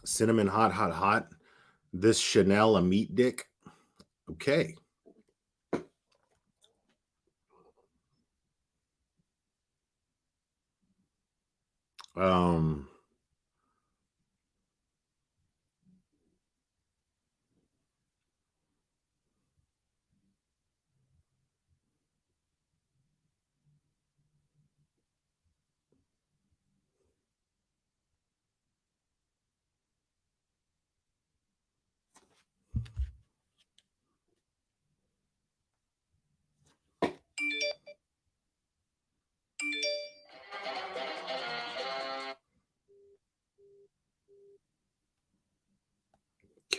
Cinnamon hot, hot, hot. This Chanel a meat dick. Okay.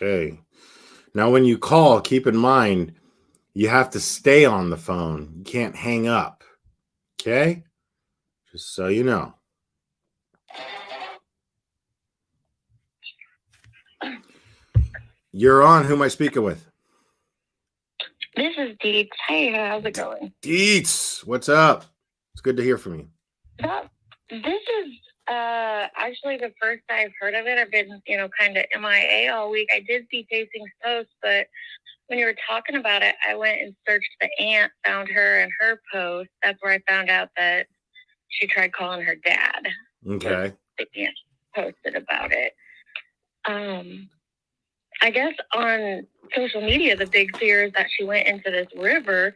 Okay. Now, when you call, keep in mind, you have to stay on the phone. You can't hang up. Okay? Just so you know. You're on. Who am I speaking with? This is Dietz. Hey, how's it going? Dietz, what's up? It's good to hear from you. This is actually the first I've heard of it. I've been, kind of MIA all week. I did see Tasting's post, but when you were talking about it, I went and searched the aunt, found her and her post. That's where I found out that she tried calling her dad. Okay. The aunt posted about it. I guess on social media, the big fear is that she went into this river,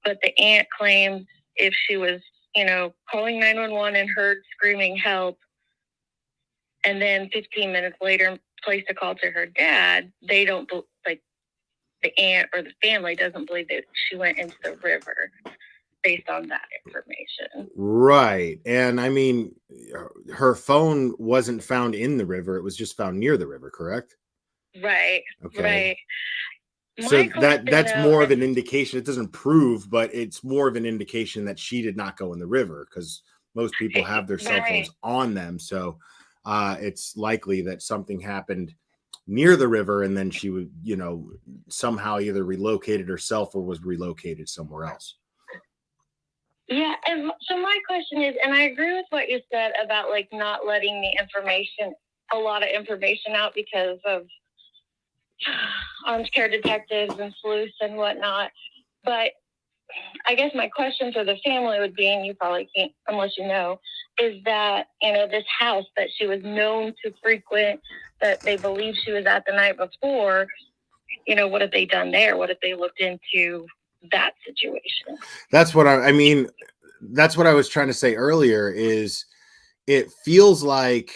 but the aunt claims if she was, calling 911 and heard screaming help, and then 15 minutes later placed a call to her dad, they don't, like, the aunt or the family doesn't believe that she went into the river based on that information. Right. And I mean, her phone wasn't found in the river. It was just found near the river, correct? Right. Okay. Right. So that's more of an indication. It doesn't prove, but it's more of an indication that she did not go in the river, because most people have their cell phones on them. So it's likely that something happened near the river and then she would, somehow either relocated herself or was relocated somewhere else. Yeah, and so my question is, and I agree with what you said about like not letting a lot of information out because of armchair detectives and sleuths and whatnot. But I guess my question for the family would be, and you probably can't unless you know, is that, this house that she was known to frequent, that they believe she was at the night before, what have they done there? What have they looked into that situation? That's what I mean. That's what I was trying to say earlier is it feels like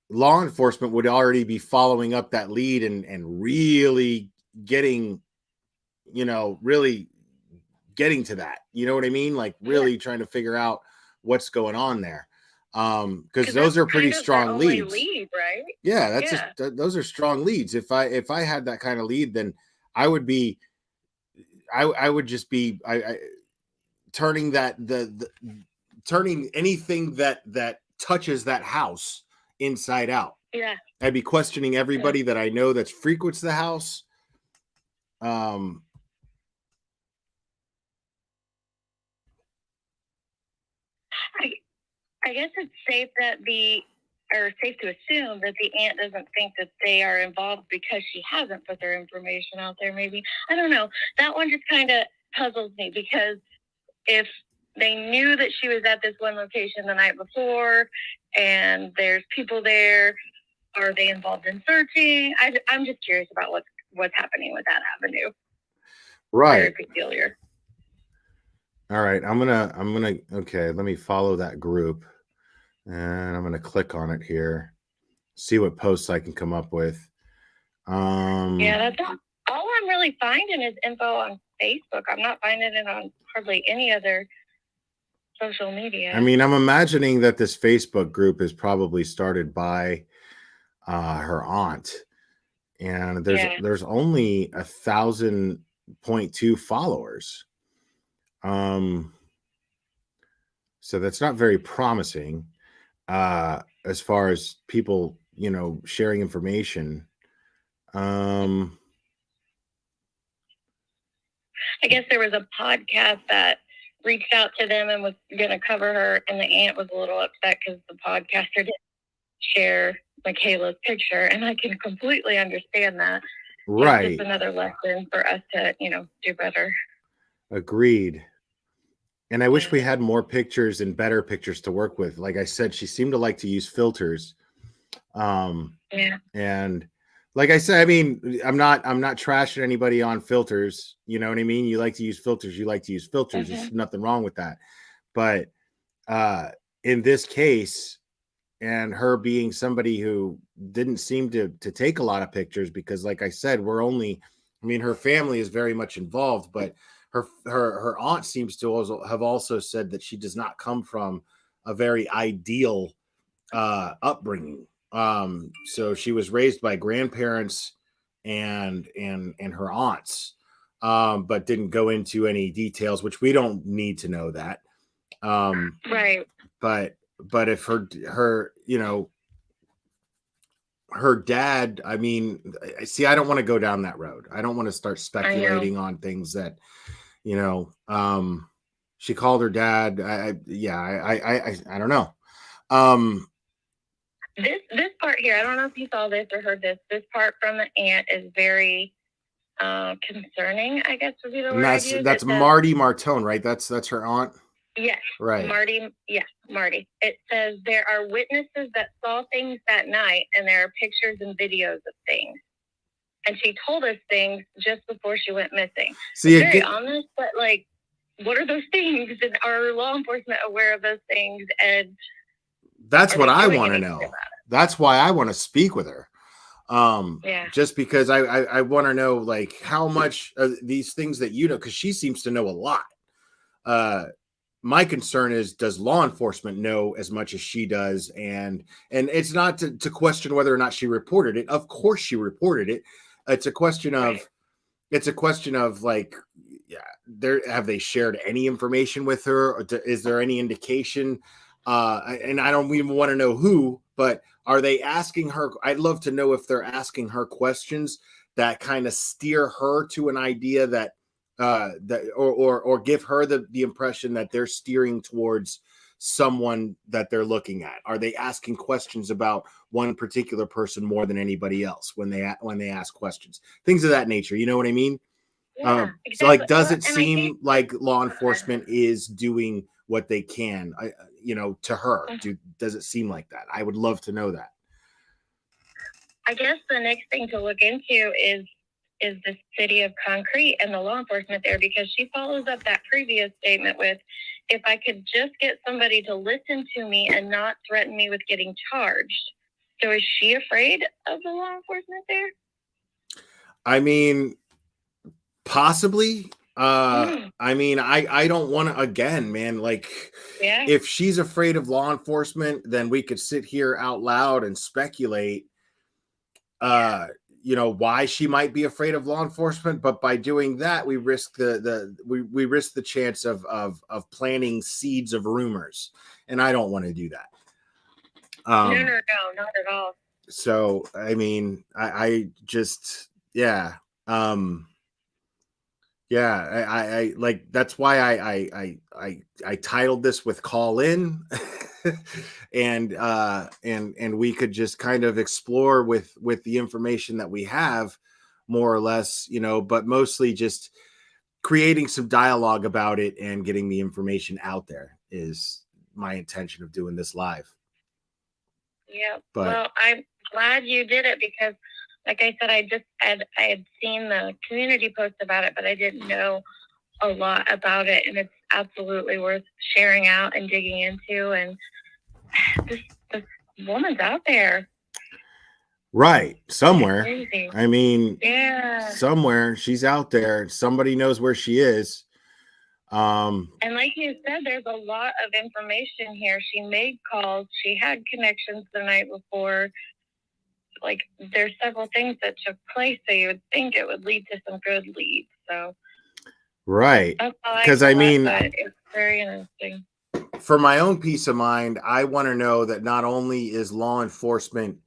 law enforcement would already be following up that lead and really getting, really getting to that. You know what I mean? Like really trying to figure out what's going on there. Because those are pretty strong leads. Lead, right? Yeah, those are strong leads. If I had that kind of lead, then I would be I would just be I turning that turning anything that touches that house inside out. Yeah. I'd be questioning everybody that I know that frequents the house. I guess it's safe safe to assume that the aunt doesn't think that they are involved because she hasn't put their information out there. Maybe, I don't know. That one just kind of puzzles me because if they knew that she was at this one location the night before and there's people there, are they involved in searching? I'm just curious about what's happening with that avenue. Right. Very peculiar. All right. I'm gonna okay, let me follow that group and I'm gonna click on it here, see what posts I can come up with. Yeah, that's all I'm really finding is info on Facebook. I'm not finding it on hardly any other social media. I mean, I'm imagining that this Facebook group is probably started by her aunt, and there's only 1,000.2 followers. So that's not very promising as far as people, sharing information. I guess there was a podcast that reached out to them and was going to cover her, and the aunt was a little upset because the podcaster didn't share Mikayla's picture, and I can completely understand that. Right. It's just another lesson for us to, do better. Agreed. And I wish we had more pictures and better pictures to work with. Like I said, she seemed to like to use filters. And like I said, I mean, I'm not trashing anybody on filters. You know what I mean? You like to use filters. You like to use filters. There's nothing wrong with that. But in this case, and her being somebody who didn't seem to take a lot of pictures because, like I said, her family is very much involved, but her aunt seems to have also said that she does not come from a very ideal upbringing. So she was raised by grandparents and her aunts, but didn't go into any details, which we don't need to know that. Right. But if her her dad, I mean, see, I don't want to go down that road. I don't want to start speculating on things that, she called her dad. I don't know. This part here, I don't know if you saw this or heard this. This part from the aunt is very concerning, I guess would be the word. That's Marty Martone, right? That's her aunt. Yes. Right. Marty. Yes, Marty. It says there are witnesses that saw things that night, and there are pictures and videos of things. And she told us things just before she went missing. See, it's very honest, but like, what are those things? And are law enforcement aware of those things? And that's what I want to know. That's why I want to speak with her. Just because I want to know like how much these things that because she seems to know a lot. My concern is, does law enforcement know as much as she does? And it's not to question whether or not she reported it. Of course she reported it. It's a question of like, have they shared any information with her? Or is there any indication? And I don't even want to know who, but are they asking her? I'd love to know if they're asking her questions that kind of steer her to an idea that that or give her the impression that they're steering towards someone that they're looking at? Are they asking questions about one particular person more than anybody else when they ask questions? Things of that nature. You know what I mean? Yeah, So like, exactly. does Well, it and I seem think like law enforcement is doing what they can, to her? Does it seem like that? I would love to know that. I guess the next thing to look into is the city of Concrete and the law enforcement there, because she follows up that previous statement with, if I could just get somebody to listen to me and not threaten me with getting charged. So is she afraid of the law enforcement there? I mean, possibly. I mean, I don't want to, again, man, like, Yeah. if she's afraid of law enforcement, then we could sit here out loud and speculate why she might be afraid of law enforcement, but by doing that, we risk we risk the chance of planting seeds of rumors, and I don't want to do that. No, not at all. So I mean, I just, yeah. Yeah, I like, that's why I titled this with call in. and we could just kind of explore with the information that we have, more or less, but mostly just creating some dialogue about it and getting the information out there is my intention of doing this live. Yeah. But well, I'm glad you did it, because like I said, I had seen the community post about it, but I didn't know a lot about it, and it's absolutely worth sharing out and digging into. And this woman's out there. right, somewhere. Crazy. I mean, yeah, somewhere she's out there. Somebody knows where she is. And like you said, there's a lot of information here. She made calls. She had connections the night before. Like, there's several things that took place, so you would think it would lead to some good leads. So, right, because I mean, it's very interesting. For my own peace of mind, I want to know that not only is law enforcement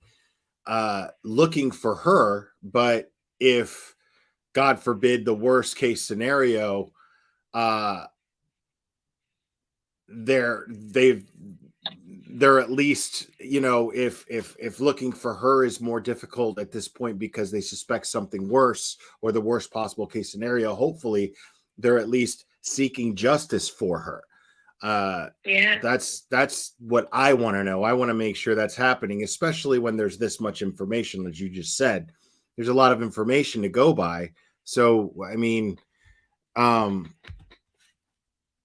looking for her, but if, God forbid, the worst case scenario, they're at least, if looking for her is more difficult at this point because they suspect something worse, or the worst possible case scenario, hopefully they're at least seeking justice for her. That's what I want to know. I want to make sure that's happening, especially when there's this much information, as you just said. There's a lot of information to go by. So I mean,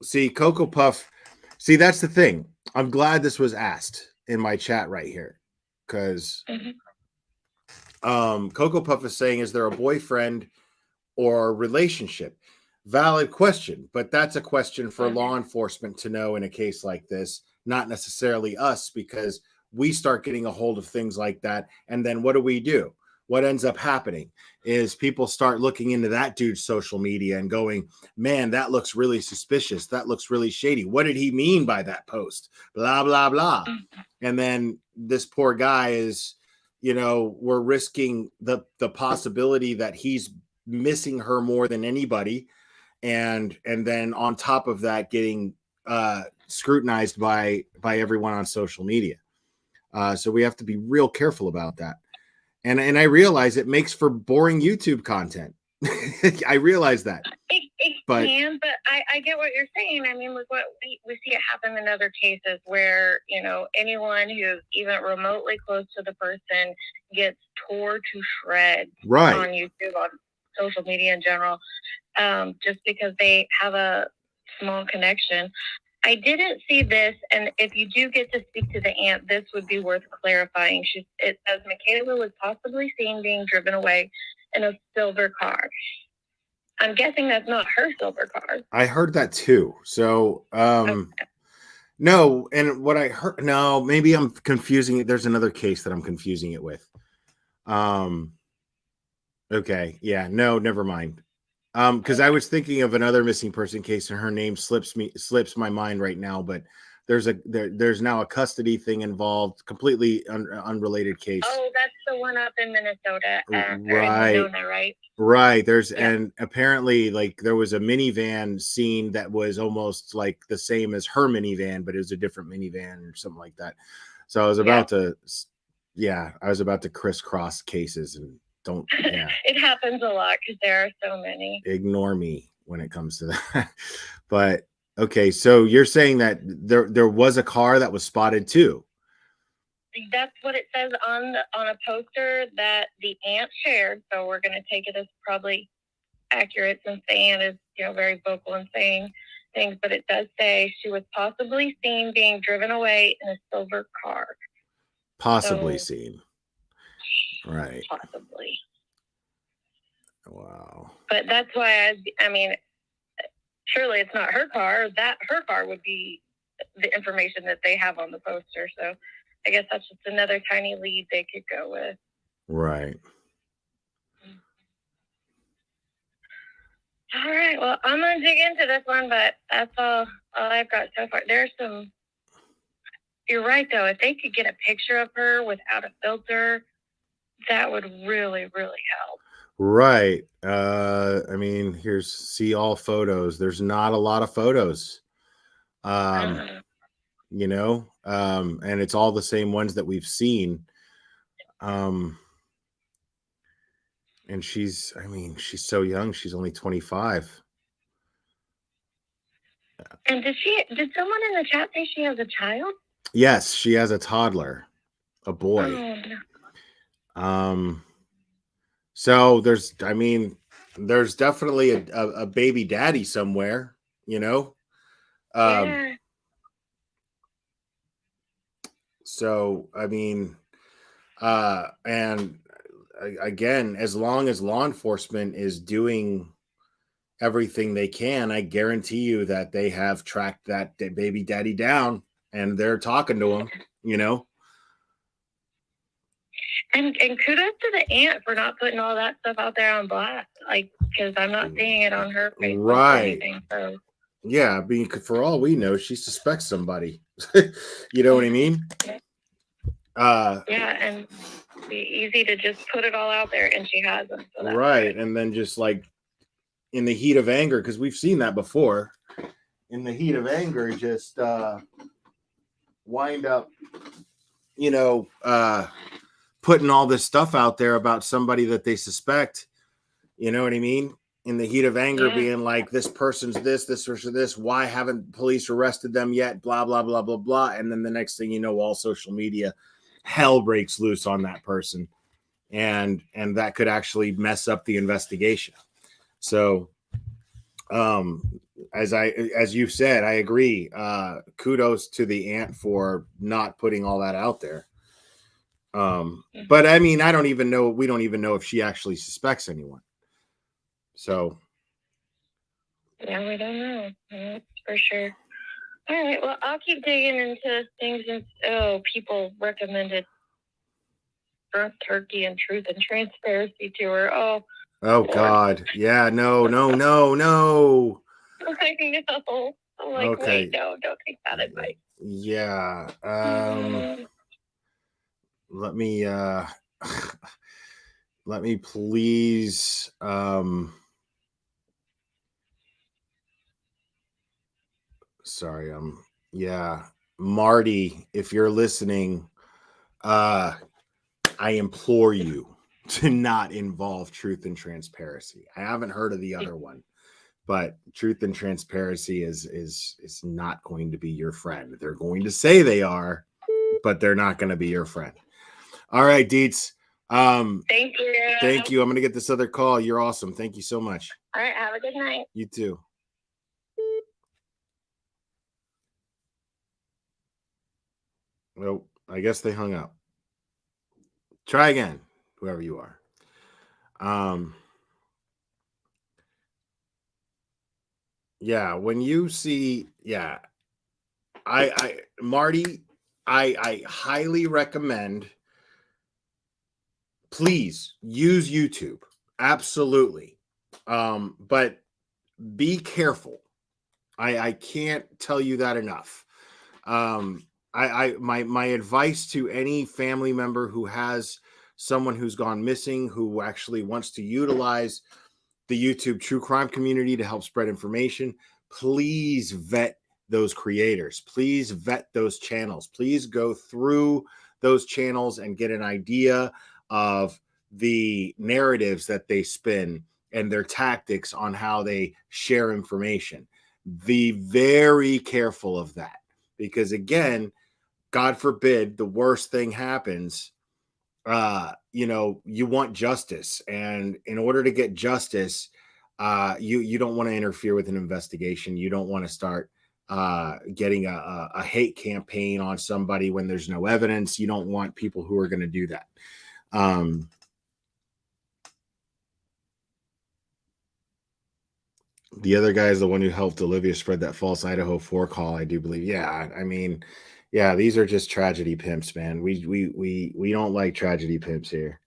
see, Cocoa Puff, see, that's the thing. I'm glad this was asked in my chat right here, because Cocoa Puff is saying, is there a boyfriend or relationship? Valid question, but that's a question for law enforcement to know in a case like this, not necessarily us, because we start getting a hold of things like that. And then what do? What ends up happening is people start looking into that dude's social media and going, man, that looks really suspicious. That looks really shady. What did he mean by that post? Blah, blah, blah. And then this poor guy is, we're risking the possibility that he's missing her more than anybody. And then on top of that, getting scrutinized by everyone on social media. So we have to be real careful about that. And I realize it makes for boring YouTube content. I realize that. It can, but I get what you're saying. I mean, look, what we see it happen in other cases where, anyone who's even remotely close to the person gets tore to shreds on YouTube, on social media in general, just because they have a small connection. I didn't see this, and if you do get to speak to the aunt, this would be worth clarifying. It says Mikayla was possibly seen being driven away in a silver car. I'm guessing that's not her silver car. I heard that too. So, no, and what I heard, no, maybe I'm confusing it. There's another case that I'm confusing it with. Okay, yeah, no, never mind. Because I was thinking of another missing person case, and her name slips my mind right now, but there's now a custody thing involved, completely unrelated case. Oh, that's the one up in Minnesota, or in Right. Winona, right? Right. And apparently, like, there was a minivan scene that was almost like the same as her minivan, but it was a different minivan or something like that. So I was about to crisscross cases and don't. Yeah. It happens a lot because there are so many. Ignore me when it comes to that. But okay, so you're saying that there was a car that was spotted too. That's what it says on a poster that the aunt shared. So we're going to take it as probably accurate, since the aunt is, very vocal in saying things. But it does say she was possibly seen being driven away in a silver car. Possibly seen. Right. Possibly. Wow. But that's why I mean, surely it's not her car. That her car would be the information that they have on the poster. So I guess that's just another tiny lead they could go with. Right. All right. Well, I'm going to dig into this one, but that's all I've got so far. You're right, though. If they could get a picture of her without a filter, that would really, really help. Right. I mean, see all photos. There's not a lot of photos. And it's all the same ones that we've seen. And she's so young. She's only 25. And did someone in the chat say she has a child? Yes, she has a toddler, a boy. Oh, no. So there's definitely a baby daddy somewhere, Yeah. So, and again, as long as law enforcement is doing everything they can, I guarantee you that they have tracked that baby daddy down and they're talking to him, And kudos to the aunt for not putting all that stuff out there on blast, because I'm not seeing it on her Facebook or anything. So. Yeah, for all we know, she suspects somebody. You know what I mean? Yeah, and it'd be easy to just put it all out there, and she hasn't. So right, and then just like in the heat of anger, because we've seen that before. In the heat of anger, just wind up, putting all this stuff out there about somebody that they suspect. You know what I mean? In the heat of anger, being like, this person's this person this, why haven't police arrested them yet? Blah, blah, blah, blah, blah. And then the next thing you know, all social media, hell breaks loose on that person. And that could actually mess up the investigation. So, as you've said, I agree. Kudos to the aunt for not putting all that out there. But I mean, we don't even know if she actually suspects anyone. So, yeah, we don't know. For sure. All right. Well, I'll keep digging into things. People recommended burnt turkey and truth and transparency to her. Oh God. Yeah. No. I know. I'm like, Okay. wait, no, don't take that advice. Yeah. Let me please. Sorry. Marty, if you're listening, I implore you to not involve truth and transparency. I haven't heard of the other one, but truth and transparency is not going to be your friend. They're going to say they are, but they're not going to be your friend. All right, Deets. Thank you. Thank you. I'm going to get this other call. You're awesome. Thank you so much. All right. Have a good night. You too. Well, I guess they hung up. Try again, whoever you are. Yeah, when you see, Marty, I highly recommend, please use YouTube. Absolutely. But be careful. I can't tell you that enough. My advice to any family member who has someone who's gone missing, who actually wants to utilize the YouTube true crime community to help spread information, please vet those creators. Please vet those channels. Please go through those channels and get an idea of the narratives that they spin and their tactics on how they share information. Be very careful of that, because again, God forbid the worst thing happens. You want justice, and in order to get justice, you don't want to interfere with an investigation. You don't want to start getting a hate campaign on somebody when there's no evidence. You don't want people who are going to do that. The other guy is the one who helped Olivia spread that false Idaho 4 call, I do believe. Yeah, I mean, yeah, these are just tragedy pimps, man. We don't like tragedy pimps here.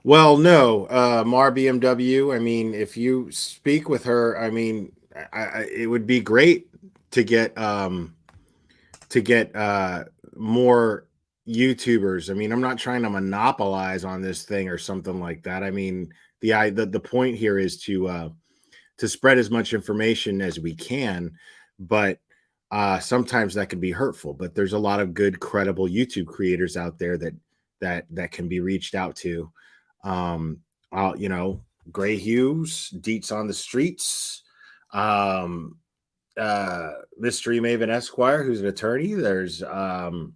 Well, no, Mar BMW. I mean, if you speak with her, I mean, it would be great to get more YouTubers. I mean, I'm not trying to monopolize on this thing or something like that. I mean, the point here is to spread as much information as we can, but sometimes that can be hurtful. But there's a lot of good, credible YouTube creators out there that can be reached out to. Gray Hughes, Deets on the Streets, Mystery Maven Esquire, who's an attorney. There's God,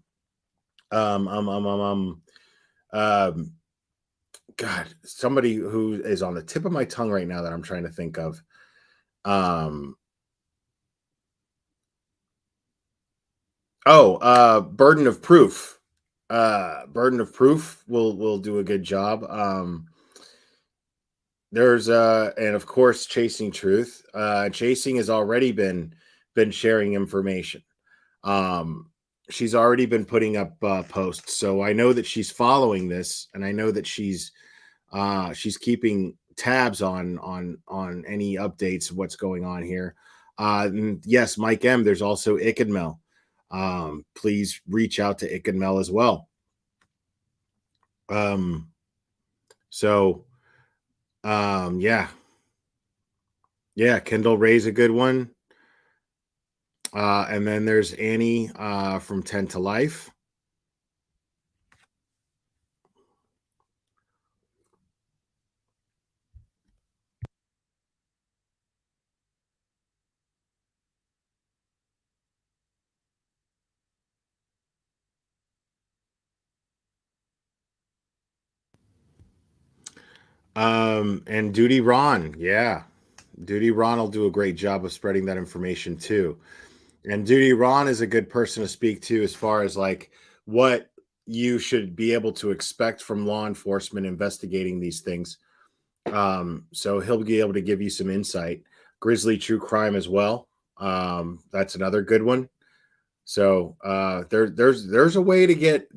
somebody who is on the tip of my tongue right now that I'm trying to think of. Burden of Proof. Burden of Proof will do a good job. There's and of course Chasing Truth. Chasing has already been sharing information. She's already been putting up posts, so I know that she's following this, and I know that she's keeping tabs on any updates of what's going on here. Yes, Mike M. There's also Ick and Mel. Please reach out to Ick and Mel as well. Yeah, Kendall Ray's a good one. And then there's Annie from 10 to Life. And Duty Ron, yeah. Duty Ron will do a great job of spreading that information too. And Duty Ron is a good person to speak to as far as like what you should be able to expect from law enforcement investigating these things. So he'll be able to give you some insight. Grizzly True Crime as well. That's another good one. So there's a way to get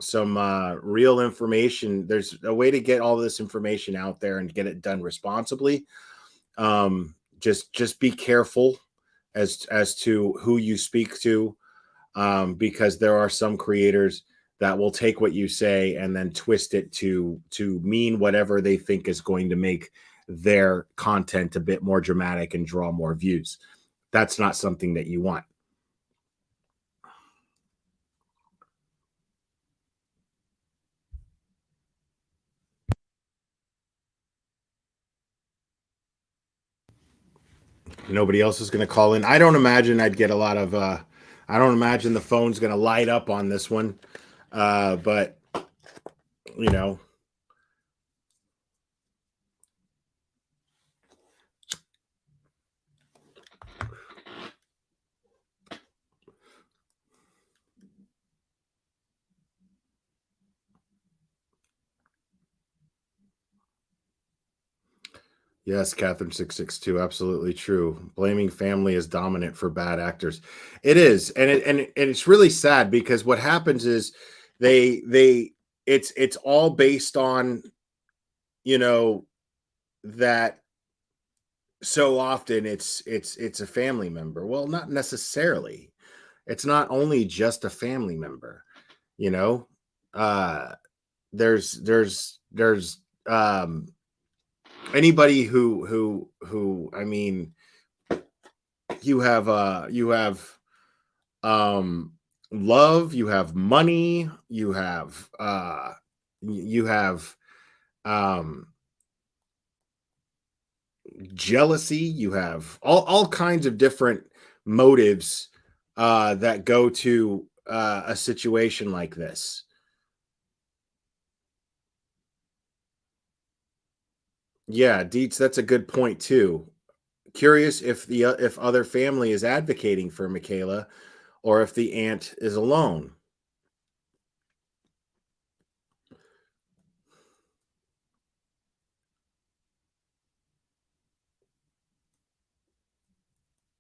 some real information. There's a way to get all this information out there and get it done responsibly. Just be careful as to who you speak to, because there are some creators that will take what you say and then twist it to mean whatever they think is going to make their content a bit more dramatic and draw more views. That's not something that you want. Nobody else is going to call in. I don't imagine I'd get a lot of I don't imagine the phone's going to light up on this one. But you know, yes, Catherine 662, absolutely true. Blaming family is dominant for bad actors. It is, and it's really sad because what happens is they it's all based on, you know, that so often it's a family member. Well, not necessarily. It's not only just a family member, you know. There's anybody who I mean, you have love, you have money, you have um jealousy, you have all kinds of different motives that go to a situation like this. Yeah, Dietz, that's a good point too. Curious if if other family is advocating for Mikayla, or if the aunt is alone.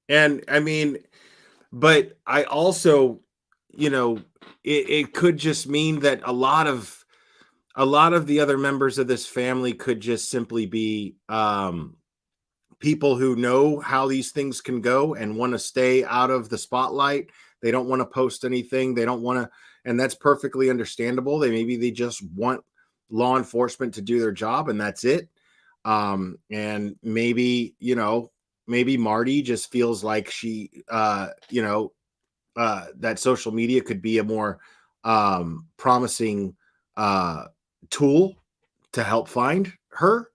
And I mean, but I also, you know, it could just mean that a lot of the other members of this family could just simply be people who know how these things can go and want to stay out of the spotlight. They don't want to post anything. They don't want to, and that's perfectly understandable. They just want law enforcement to do their job, and that's it. And maybe, you know, maybe Marty just feels like she, you know, that social media could be a more promising tool to help find her.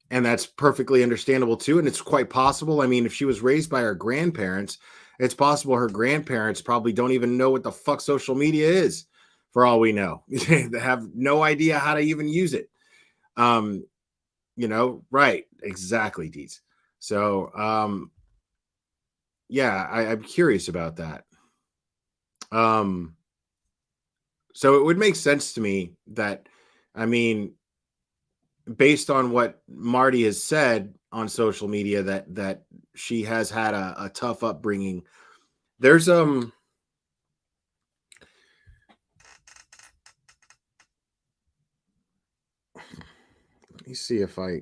And that's perfectly understandable too. And it's quite possible. I mean, if she was raised by her grandparents, it's possible her grandparents probably don't even know what the fuck social media is, for all we know. They have no idea how to even use it. You know, right. Exactly, Deets. So yeah, I'm curious about that. So it would make sense to me that, I mean, based on what Marty has said on social media, that she has had a tough upbringing. There's let me see if I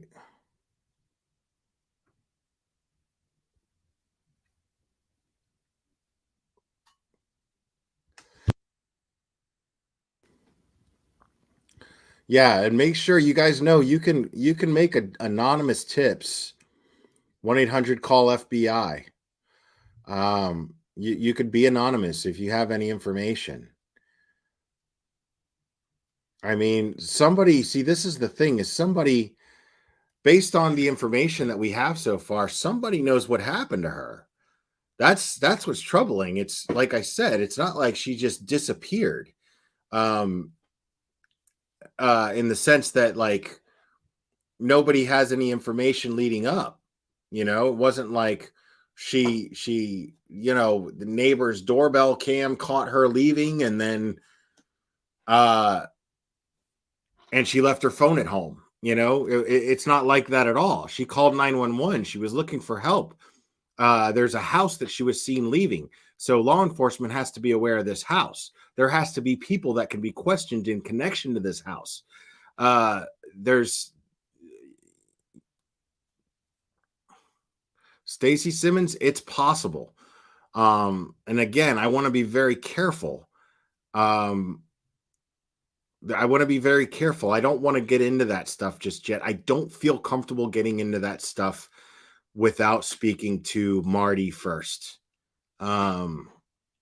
yeah, and make sure you guys know you can make anonymous tips. 1-800 call FBI. You could be anonymous if you have any information. I mean, somebody, see, this is the thing, is somebody, based on the information that we have so far, somebody knows what happened to her. That's what's troubling. It's like I said, it's not like she just disappeared. In the sense that, like, nobody has any information leading up. You know, it wasn't like she you know, the neighbor's doorbell cam caught her leaving, and then and she left her phone at home. You know, it's not like that at all. She called 911. She was looking for help. There's a house that she was seen leaving. So law enforcement has to be aware of this house. There has to be people that can be questioned in connection to this house. There's Stacy Simmons. It's possible. And again, I want to be very careful. I want to be very careful. I don't want to get into that stuff just yet. I don't feel comfortable getting into that stuff without speaking to Marty first.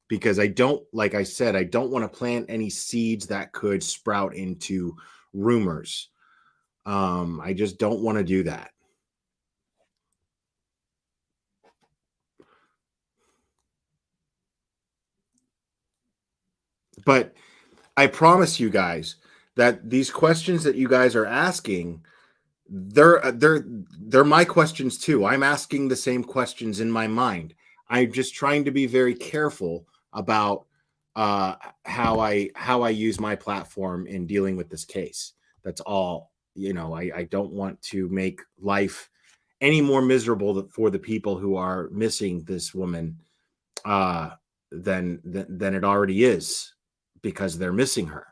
Because I don't, like I said, I don't want to plant any seeds that could sprout into rumors. I just don't want to do that. But I promise you guys that these questions that you guys are asking, they're my questions too. I'm asking the same questions in my mind. I'm just trying to be very careful about how I use my platform in dealing with this case. That's all. You know, I don't want to make life any more miserable for the people who are missing this woman than it already is, because they're missing her.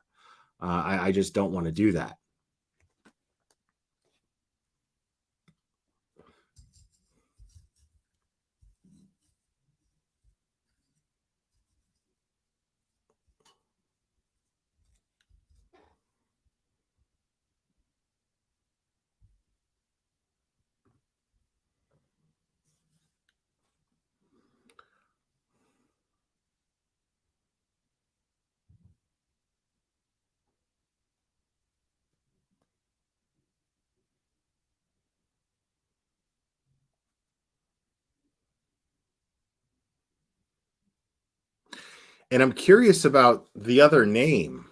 I just don't want to do that. And I'm curious about the other name.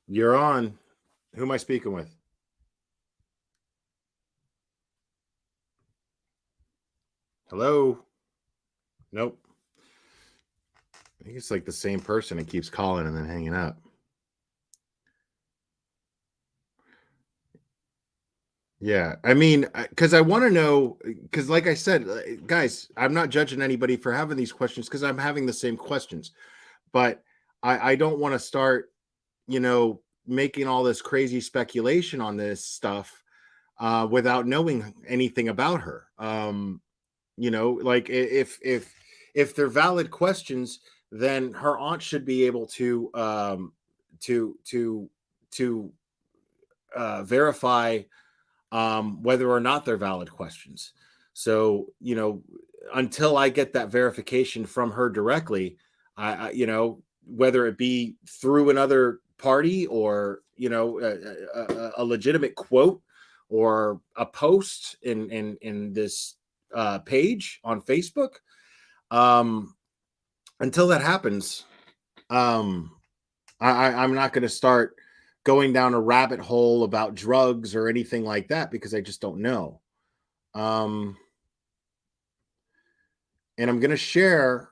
You're on. Who am I speaking with? Hello? Nope. I think it's like the same person that keeps calling and then hanging up. Yeah, I mean, because I want to know, because like I said, guys, I'm not judging anybody for having these questions because I'm having the same questions, but I don't want to start, making all this crazy speculation on this stuff without knowing anything about her. Like if they're valid questions, then her aunt should be able to to verify whether or not they're valid questions. So, until I get that verification from her directly, whether it be through another party or, a legitimate quote or a post in this page on Facebook, until that happens, I'm not going to start going down a rabbit hole about drugs or anything like that because I just don't know. And I'm going to share.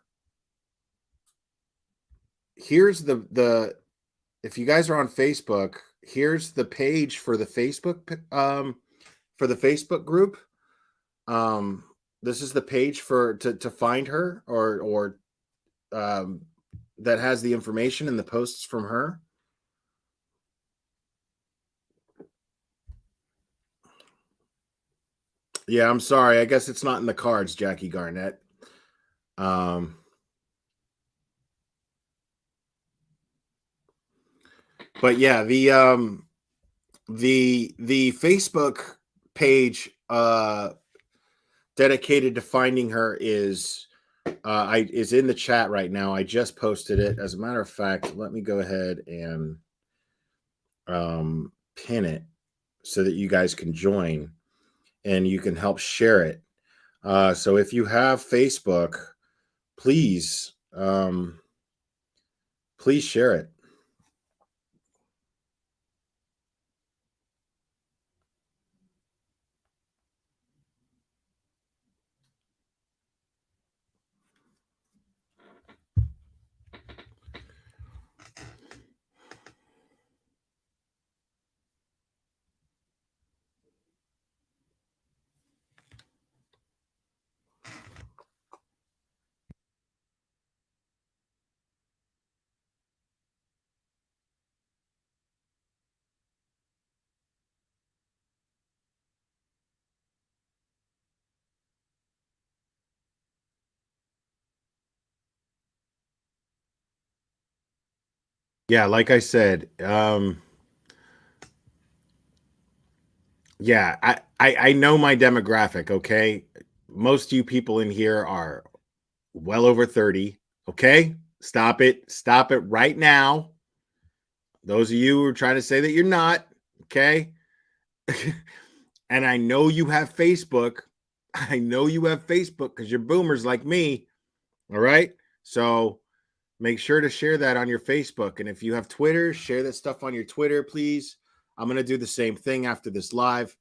Here's the if you guys are on Facebook, here's the page for the Facebook group. This is the page to find her or that has the information and the posts from her. Yeah, I'm sorry. I guess it's not in the cards, Jackie Garnett. But yeah, the Facebook page dedicated to finding her is in the chat right now. I just posted it. As a matter of fact, let me go ahead and pin it so that you guys can join and you can help share it. So if you have Facebook, please share it. Yeah, like I said, yeah, I know my demographic, okay? Most of you people in here are well over 30, okay? Stop it. Stop it right now. Those of you who are trying to say that you're not, okay? And I know you have Facebook. I know you have Facebook because you're boomers like me, all right? So make sure to share that on your Facebook. And if you have Twitter, share that stuff on your Twitter, please. I'm going to do the same thing after this live.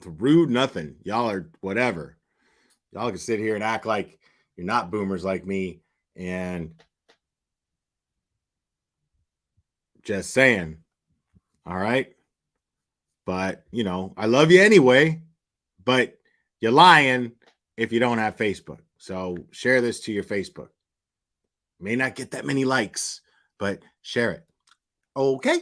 Rude, nothing. Y'all are whatever. Y'all can sit here and act like you're not boomers like me. And just saying. All right. But, you know, I love you anyway. But you're lying if you don't have Facebook. So share this to your Facebook. May not get that many likes, but share it. Okay.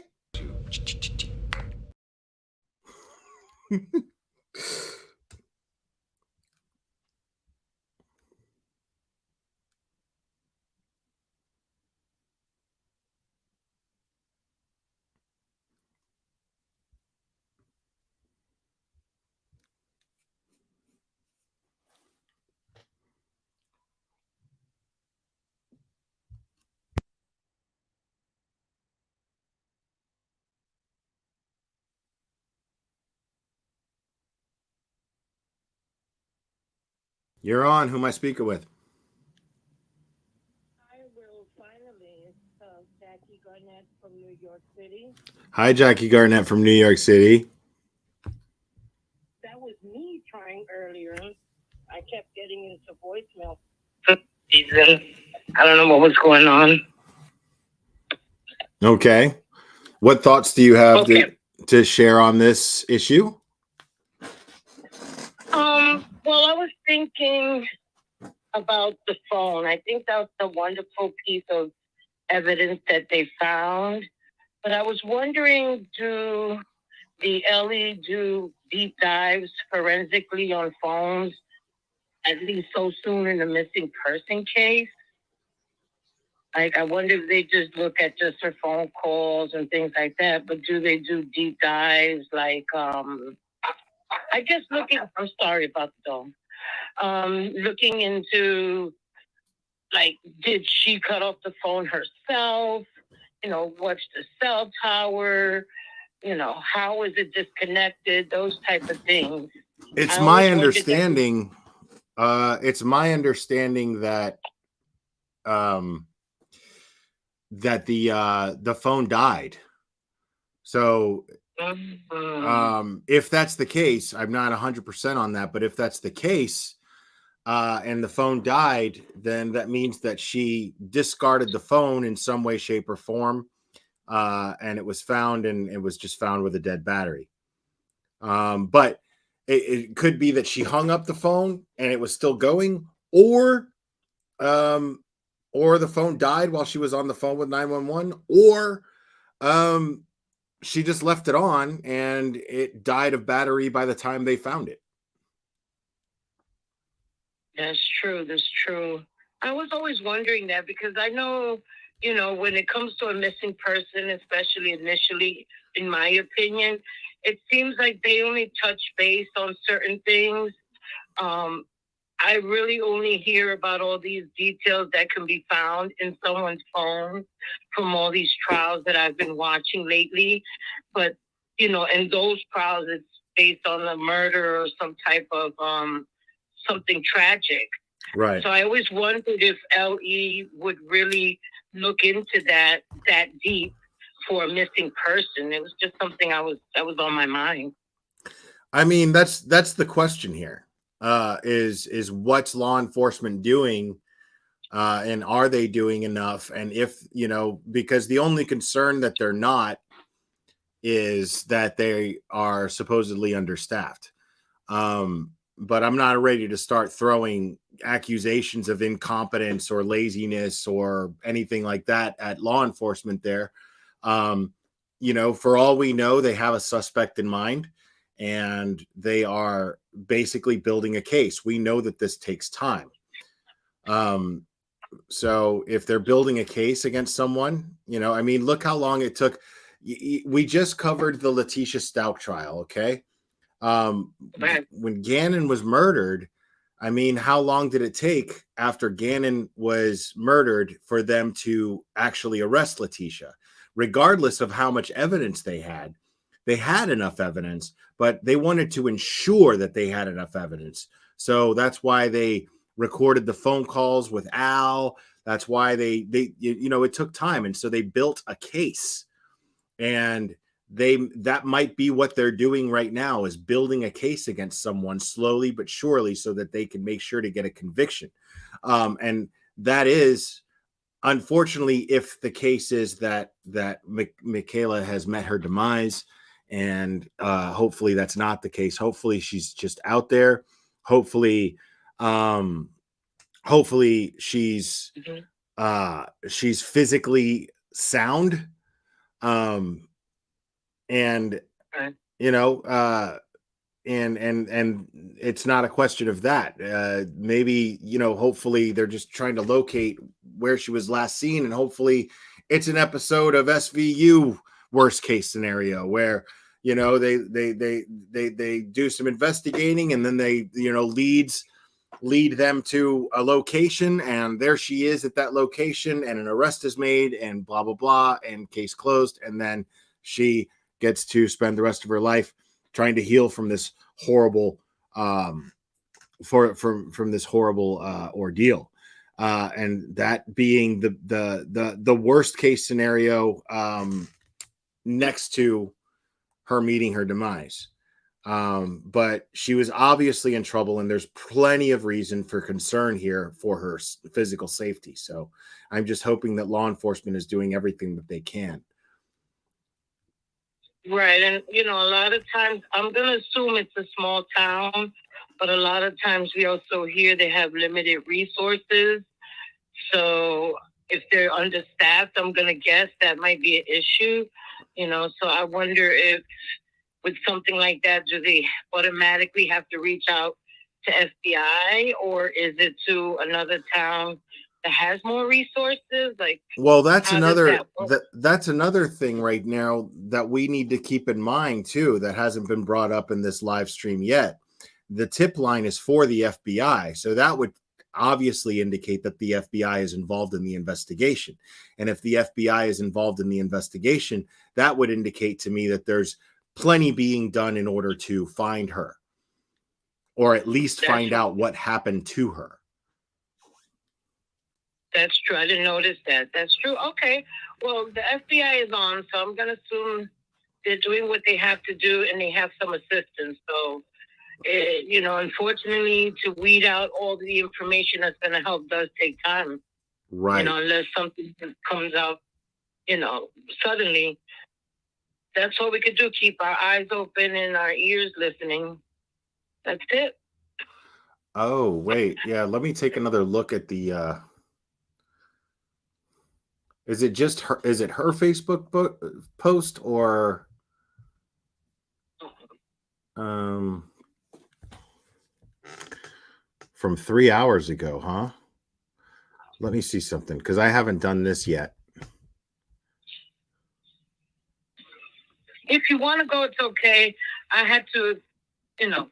You're on. Who am I speaking with? Jackie Garnett from New York City. Hi, Jackie Garnett from New York City. That was me trying earlier. I kept getting into voicemail. I don't know what was going on. Okay. What thoughts do you have to share on this issue? Well, I was thinking about the phone. I think that was a wonderful piece of evidence that they found. But I was wondering, do the LE do deep dives forensically on phones, at least so soon in the missing person case? Like, I wonder if they just look at just her phone calls and things like that, but do they do deep dives? Like, I guess I'm sorry about the dog. Looking into, like, did she cut off the phone herself? You know, what's the cell tower? You know, how is it disconnected? Those type of things. It's my understanding. It's my understanding that that the phone died. So if that's the case, I'm not 100% on that, but if that's the case, and the phone died, then that means that she discarded the phone in some way, shape, or form, and it was found, and it was just found with a dead battery. But it could be that she hung up the phone and it was still going, or the phone died while she was on the phone with 911, or she just left it on and it died of battery by the time they found it. That's true. That's true. I was always wondering that because I know, you know, when it comes to a missing person, especially initially, in my opinion, it seems like they only touch base on certain things. I really only hear about all these details that can be found in someone's phone from all these trials that I've been watching lately. But, you know, in those trials, it's based on a murder or some type of something tragic. Right. So I always wondered if LE would really look into that deep for a missing person. It was just something that was on my mind. I mean, that's the question here. Is what's law enforcement doing, and are they doing enough? And if, you know, because the only concern that they're not is that they are supposedly understaffed. But I'm not ready to start throwing accusations of incompetence or laziness or anything like that at law enforcement there. You know, for all we know, they have a suspect in mind and they are basically building a case. We know that this takes time. So if they're building a case against someone, you know, I mean, look how long it took. We just covered the Letitia Stout trial. Okay. When Gannon was murdered, I mean, how long did it take after Gannon was murdered for them to actually arrest Letitia? Regardless of how much evidence they had enough evidence, but they wanted to ensure that they had enough evidence. So that's why they recorded the phone calls with Al. That's why they you know, it took time. And so they built a case. And that might be what they're doing right now, is building a case against someone slowly but surely so that they can make sure to get a conviction. And that is, unfortunately, if the case is that Mikayla has met her demise, and hopefully that's not the case. Hopefully she's just out there. Hopefully she's physically sound. And you know, and it's not a question of that. Maybe, hopefully they're just trying to locate where she was last seen, and hopefully it's an episode of SVU worst case scenario where they do some investigating, and then they lead them to a location, and there she is at that location, and an arrest is made, and blah blah blah, and case closed, and then she gets to spend the rest of her life trying to heal from this horrible from this horrible ordeal, and that being the worst case scenario, next to her meeting her demise. But she was obviously in trouble, and there's plenty of reason for concern here for her physical safety. So I'm just hoping that law enforcement is doing everything that they can. Right. And, a lot of times, I'm going to assume it's a small town, but a lot of times we also hear they have limited resources. So if they're understaffed, I'm going to guess that might be an issue, So I wonder if with something like that, do they automatically have to reach out to FBI, or is it to another town that has more resources? Well, that's another thing right now that we need to keep in mind too, that hasn't been brought up in this live stream yet. The tip line is for the FBI, so that would obviously indicate that the FBI is involved in the investigation. And if the FBI is involved in the investigation, that would indicate to me that there's plenty being done in order to find her, or at least find out what happened to her. That's true. I didn't notice that. That's true. Okay. Well, the FBI is on, so I'm going to assume they're doing what they have to do, and they have some assistance. So, unfortunately, to weed out all the information that's going to help does take time. Right. Unless something comes out, suddenly. That's all we could do. Keep our eyes open and our ears listening. That's it. Oh, wait. Yeah, let me take another look at the is it just her? Is it her Facebook post, or from 3 hours ago, huh? Let me see something, because I haven't done this yet. If you want to go, it's okay. I had to,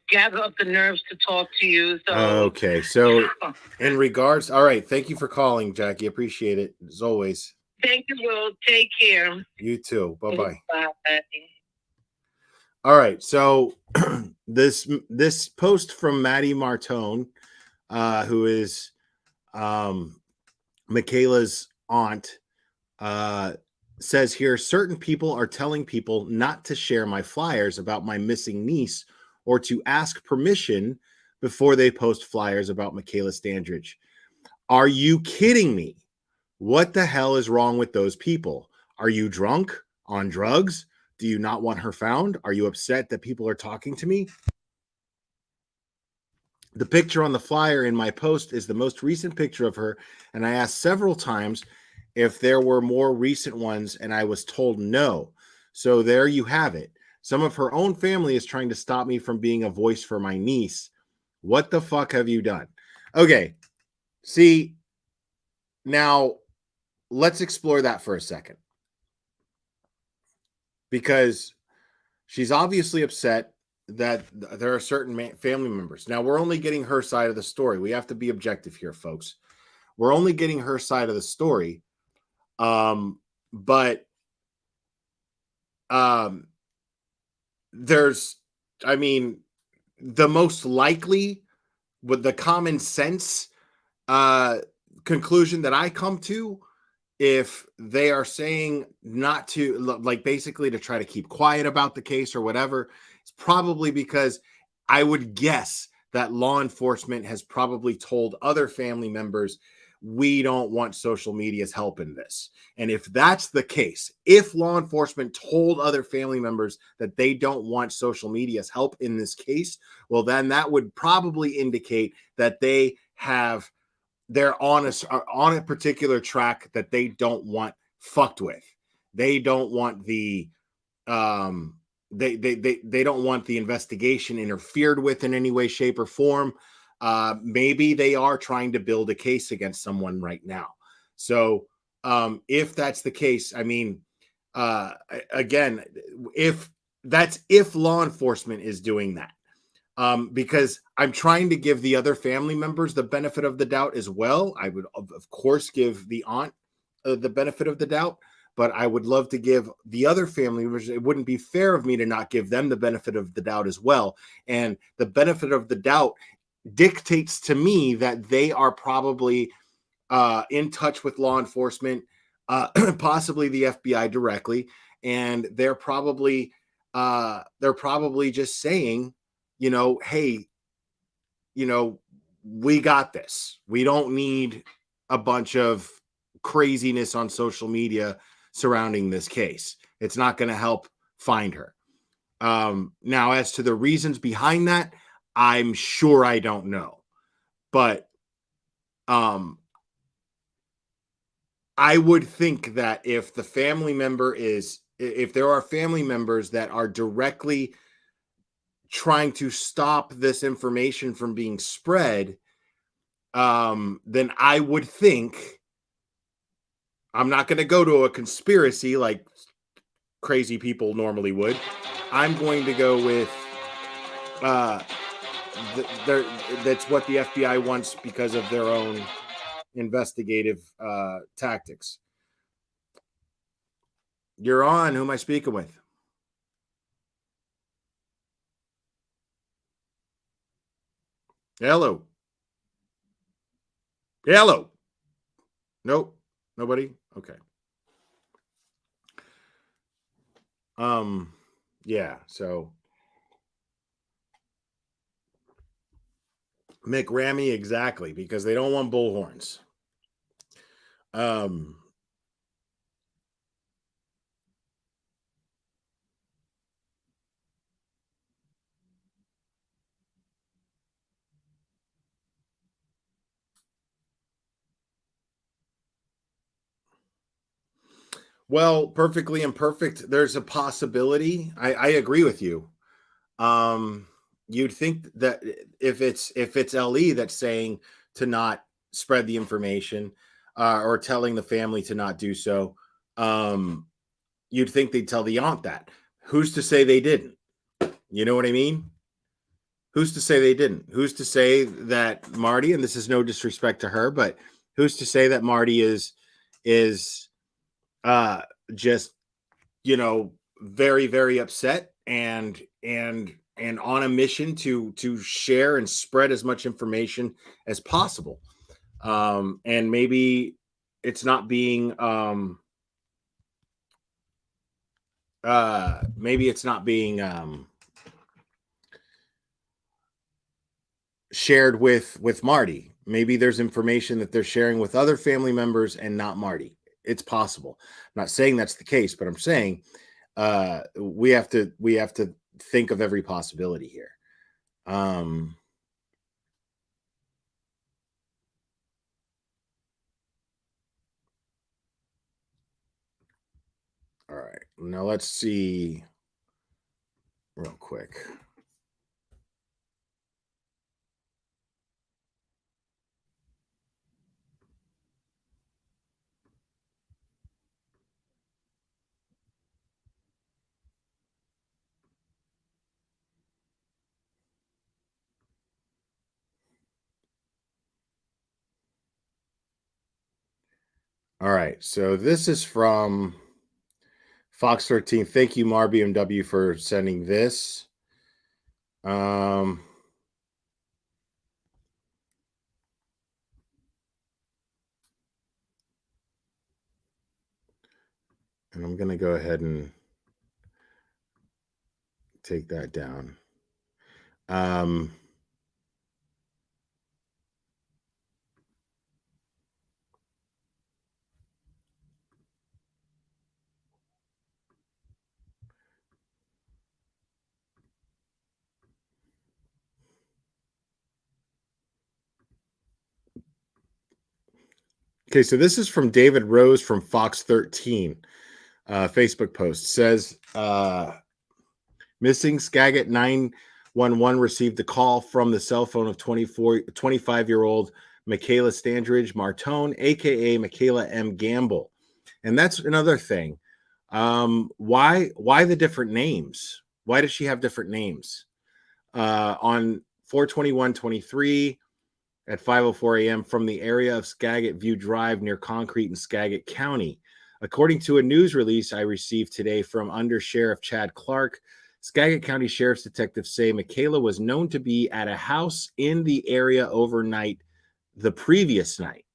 gather up the nerves to talk to you. So okay. So in regards, all right. Thank you for calling, Jackie. Appreciate it as always. Thank you, Will. Take care. You too. Bye-bye. Bye. All right. So this post from Maddie Martone, who is Mikayla's aunt, says here, certain people are telling people not to share my flyers about my missing niece, or to ask permission before they post flyers about Mikayla Standridge. Are you kidding me? What the hell is wrong with those people? Are you drunk? On drugs? Do you not want her found? Are you upset that people are talking to me? The picture on the flyer in my post is the most recent picture of her, and I asked several times if there were more recent ones, and I was told no. So there you have it. Some of her own family is trying to stop me from being a voice for my niece. What the fuck have you done? Okay. See, now let's explore that for a second. Because she's obviously upset that there are certain family members. Now, we're only getting her side of the story. We have to be objective here, folks. We're only getting her side of the story. But there's, the most likely, with the common sense conclusion that I come to if they are saying not to, like, basically to try to keep quiet about the case or whatever, it's probably because I would guess that law enforcement has probably told other family members, we don't want social media's help in this. And if that's the case, if law enforcement told other family members that they don't want social media's help in this case, well, then that would probably indicate that they're on a particular track that they don't want fucked with. They don't want the they don't want the investigation interfered with in any way, shape, or form. Maybe they are trying to build a case against someone right now. So if that's the case, I mean, again, if law enforcement is doing that, because I'm trying to give the other family members the benefit of the doubt as well. I would, of course, give the aunt the benefit of the doubt, but I would love to give the other family members, it wouldn't be fair of me to not give them the benefit of the doubt as well. And the benefit of the doubt dictates to me that they are probably in touch with law enforcement, possibly the FBI directly, and they're probably just saying, you know, hey, you know, we got this. We don't need a bunch of craziness on social media surrounding this case. It's not going to help find her. Now, as to the reasons behind that, I'm sure I don't know. But I would think that if the family member if there are family members that are directly trying to stop this information from being spread, then I would think, I'm not going to go to a conspiracy like crazy people normally would. I'm going to go with that's what the FBI wants because of their own investigative tactics. You're on. Who am I speaking with? Hello. Hello. Nope. Nobody. Okay. Yeah. So McRammy, exactly, because they don't want bullhorns. Well, perfectly imperfect. There's a possibility. I agree with you. You'd think that if it's LE that's saying to not spread the information, or telling the family to not do so, you'd think they'd tell the aunt that. Who's to say they didn't? You know what I mean? Who's to say they didn't? Who's to say that Marty, and this is no disrespect to her, but who's to say that Marty is just, you know, very, very upset and on a mission to share and spread as much information as possible. And maybe it's not being shared with Marty. Maybe there's information that they're sharing with other family members and not Marty. It's possible. I'm not saying that's the case, but I'm saying we have to think of every possibility here. All right. Now let's see real quick. All right. So this is from Fox 13. Thank you, Mar BMW, for sending this. And I'm going to go ahead and take that down. Okay, so this is from David Rose from Fox 13. Facebook post says, missing Skagit 911 received a call from the cell phone of 25-year-old Mikayla Standridge Martone, aka Mikayla M. Gamble. And that's another thing. Why the different names? Why does she have different names? On 4/21/23 at 5:04 a.m. from the area of Skagit View Drive near Concrete in Skagit County. According to a news release I received today from Under Sheriff Chad Clark, Skagit County Sheriff's detectives say Mikayla was known to be at a house in the area overnight the previous night.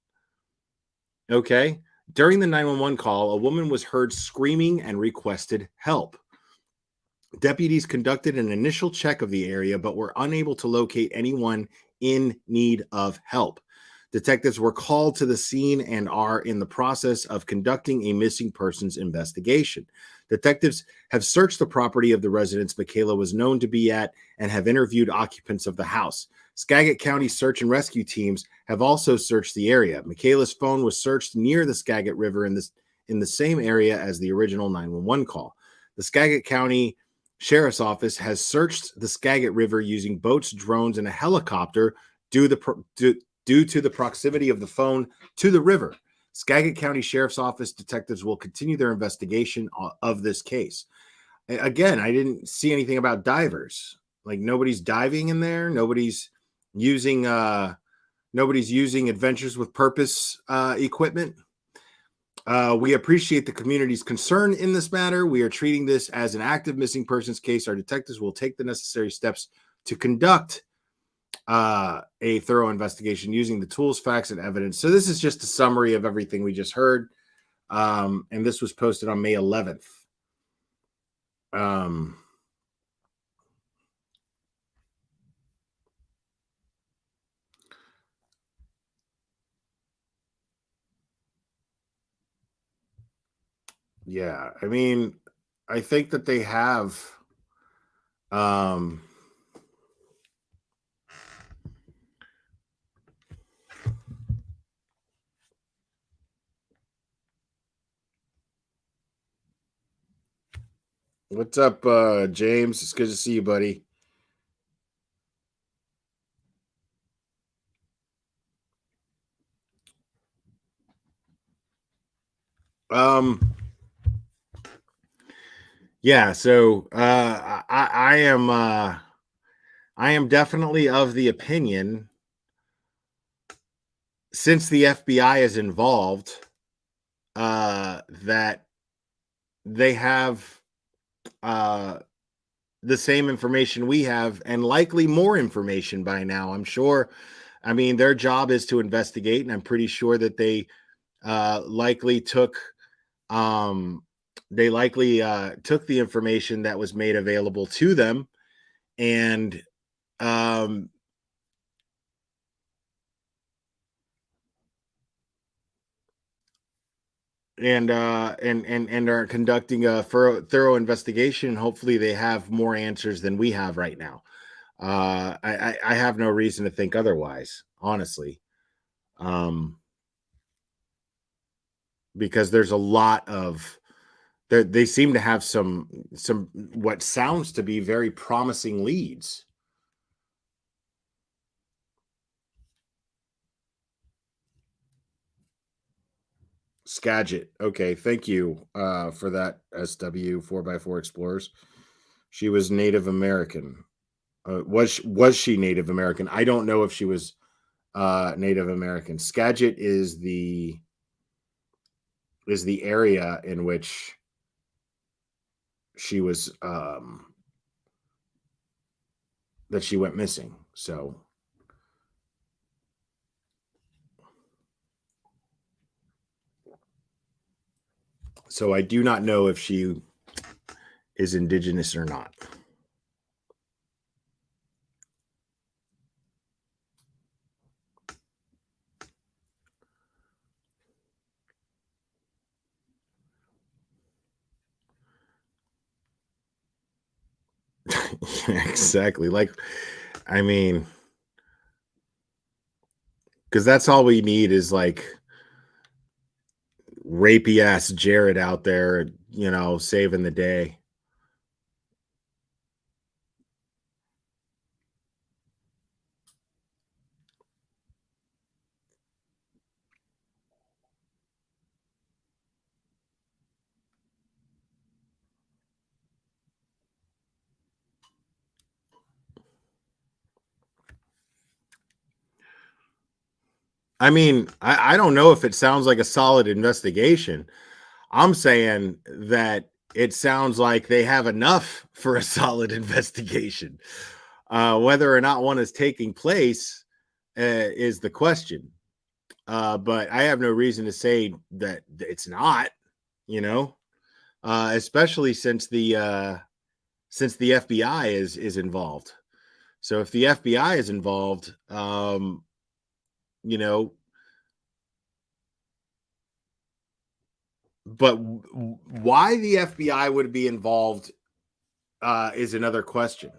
Okay. During the 911 call, a woman was heard screaming and requested help. Deputies conducted an initial check of the area, but were unable to locate anyone in need of help. Detectives were called to the scene and are in the process of conducting a missing persons investigation. Detectives have searched the property of the residence Mikayla was known to be at and have interviewed occupants of the house. Skagit County search and rescue teams have also searched the area. Mikayla's phone was searched near the Skagit River in the same area as the original 911 call. The Skagit County Sheriff's Office has searched the Skagit River using boats, drones, and a helicopter due to the proximity of the phone to the river. Skagit County Sheriff's Office detectives will continue their investigation of this case. Again, I didn't see anything about divers. Like, nobody's diving in there. Nobody's using Adventures with Purpose equipment. We appreciate the community's concern in this matter. We are treating this as an active missing persons case. Our detectives will take the necessary steps to conduct a thorough investigation using the tools, facts, and evidence. So this is just a summary of everything we just heard. And this was posted on May 11th. Yeah, I mean, I think that they have what's up, James? It's good to see you, buddy. Yeah, so I am definitely of the opinion, since the FBI is involved, that they have the same information we have, and likely more information by now. I'm sure. I mean, their job is to investigate, and I'm pretty sure that they likely took the information that was made available to them, and are conducting a thorough investigation. Hopefully they have more answers than we have right now. I have no reason to think otherwise, honestly. Because there's a lot of they seem to have some what sounds to be very promising leads. Skagit. Okay, thank you for that, SW 4x4 Explorers. She was Native American. Was she Native American? I don't know if she was Native American. Skagit is the area in which she was that she went missing. So So I do not know if she is indigenous or not. Exactly. Like, I mean, because that's all we need is like rapey ass Jared out there, saving the day. I mean, I don't know if it sounds like a solid investigation. I'm saying that it sounds like they have enough for a solid investigation. Whether or not one is taking place is the question. But I have no reason to say that it's not, especially since the FBI is involved. So if the FBI is involved, you know, but why the FBI would be involved is another question.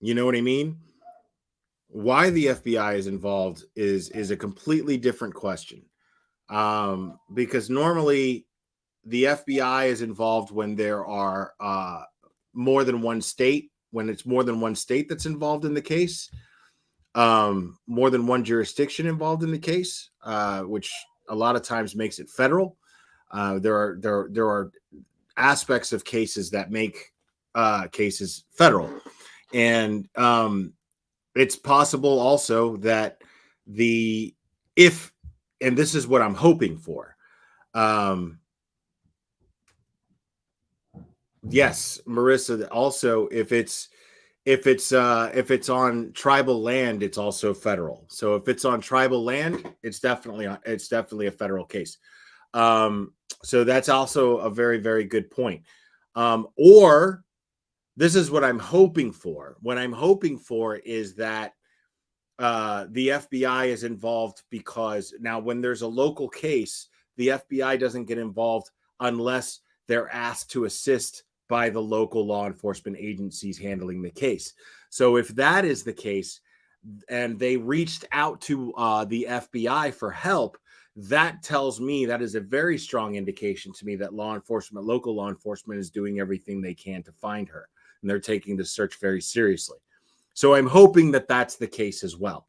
You know what I mean? Why the FBI is involved is a completely different question. Because normally the FBI is involved when there are more than one state, when it's more than one state that's involved in the case, more than one jurisdiction involved in the case, which a lot of times makes it federal. There are aspects of cases that make cases federal, and it's possible also that and this is what I'm hoping for. Yes, Marissa. Also, if it's on tribal land, it's also federal. So if it's on tribal land, it's definitely a federal case. So that's also a very, very good point. Or this is what I'm hoping for. What I'm hoping for is that the FBI is involved because now when there's a local case, the FBI doesn't get involved unless they're asked to assist by the local law enforcement agencies handling the case. So if that is the case and they reached out to the FBI for help, that tells me, that is a very strong indication to me that local law enforcement is doing everything they can to find her. And they're taking the search very seriously. So I'm hoping that that's the case as well.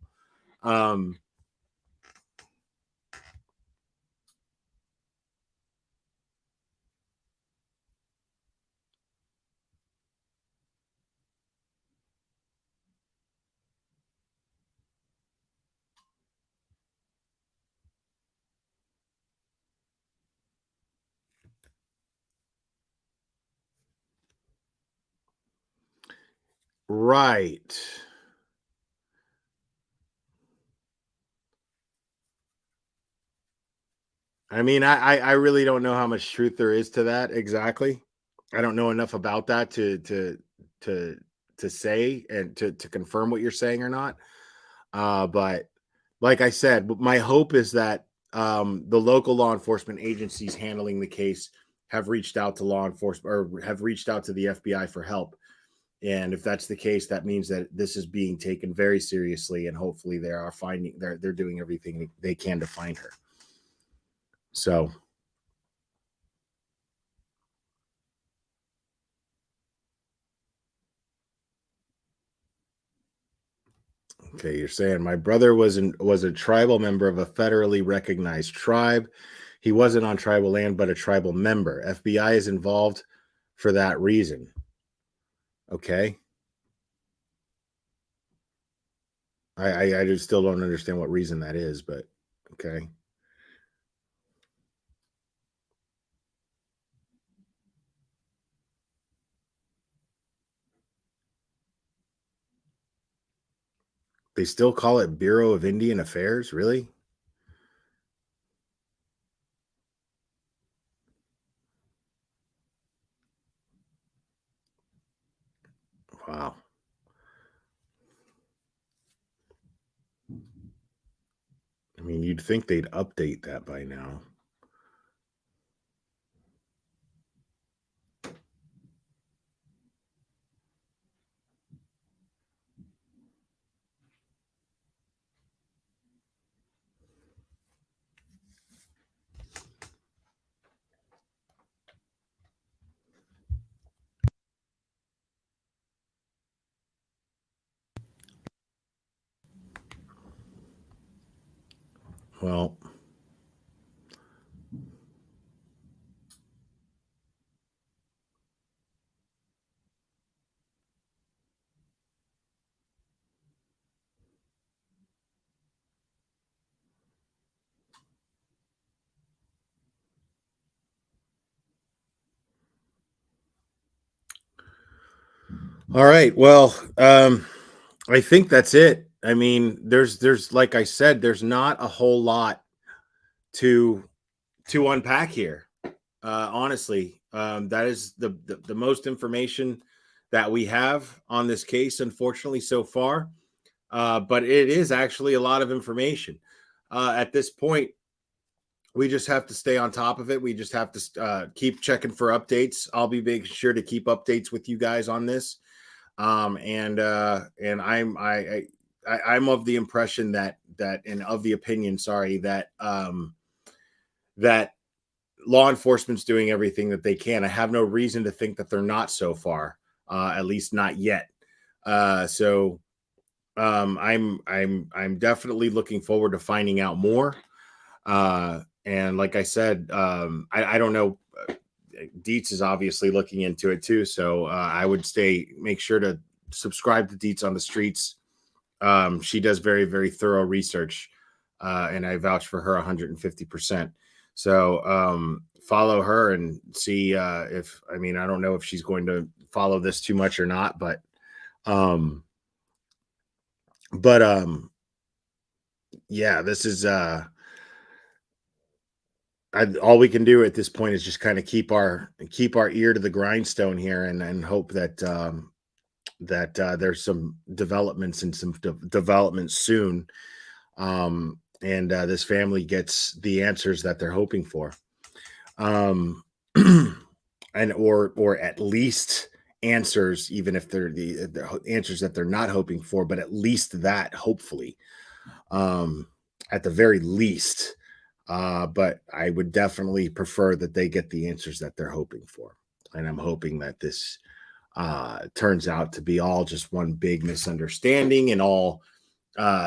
Right. I mean, I really don't know how much truth there is to that exactly. I don't know enough about that to say and to confirm what you're saying or not. But like I said, my hope is that the local law enforcement agencies handling the case have reached out to law enforcement or have reached out to the FBI for help. And if that's the case, that means that this is being taken very seriously, and hopefully they're doing everything they can to find her. So okay, you're saying my brother was a tribal member of a federally recognized tribe. He wasn't on tribal land, but a tribal member. FBI is involved for that reason. Okay. I just still don't understand what reason that is, but okay. They still call it Bureau of Indian Affairs, really? Wow. I mean, you'd think they'd update that by now. Well, all right. Well, I think that's it. I mean, there's like I said, there's not a whole lot to unpack here. Honestly, that is the most information that we have on this case, unfortunately, so far. But it is actually a lot of information. At this point, we just have to stay on top of it. We just have to keep checking for updates. I'll be making sure to keep updates with you guys on this. And I'm of the impression that and of the opinion, sorry, that that law enforcement's doing everything that they can. I have no reason to think that they're not so far, at least not yet. So I'm definitely looking forward to finding out more. And like I said, I don't know. Dietz is obviously looking into it too, so I would make sure to subscribe to Dietz on the Streets. She does very, very thorough research, and I vouch for her 150%. So follow her and see if, I mean, I don't know if she's going to follow this too much or not, but yeah, this is all we can do at this point is just kind of keep our ear to the grindstone here and hope that there's some developments and some developments soon, and this family gets the answers that they're hoping for, and or at least answers, even if they're the answers that they're not hoping for, but at least that, hopefully, at the very least. But I would definitely prefer that they get the answers that they're hoping for. And I'm hoping that this turns out to be all just one big misunderstanding, and all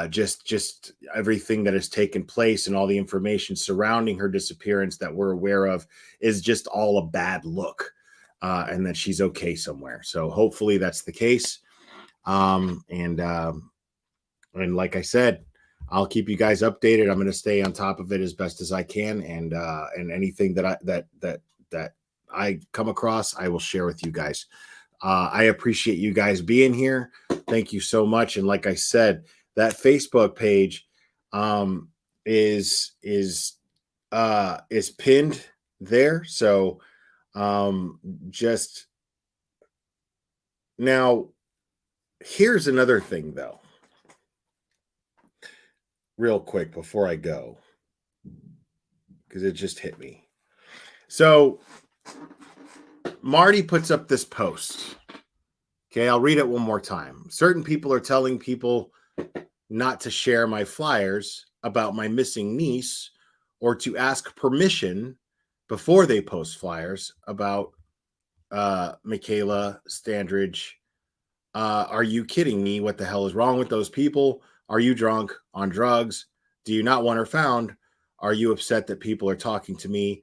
just everything that has taken place and all the information surrounding her disappearance that we're aware of is just all a bad look, and that she's okay somewhere. So hopefully that's the case. And like I said, I'll keep you guys updated. I'm going to stay on top of it as best as I can, and anything that I come across, I will share with you guys. I appreciate you guys being here. Thank you so much. And like I said, that Facebook page is pinned there. So just now, here's another thing though, real quick before I go, because it just hit me. So Marty puts up this post. Okay, I'll read it one more time. Certain people are telling people not to share my flyers about my missing niece, or to ask permission before they post flyers about Mikayla Standridge. Are you kidding me? What the hell is wrong with those people? Are you drunk, on drugs? Do you not want her found? Are you upset that people are talking to me?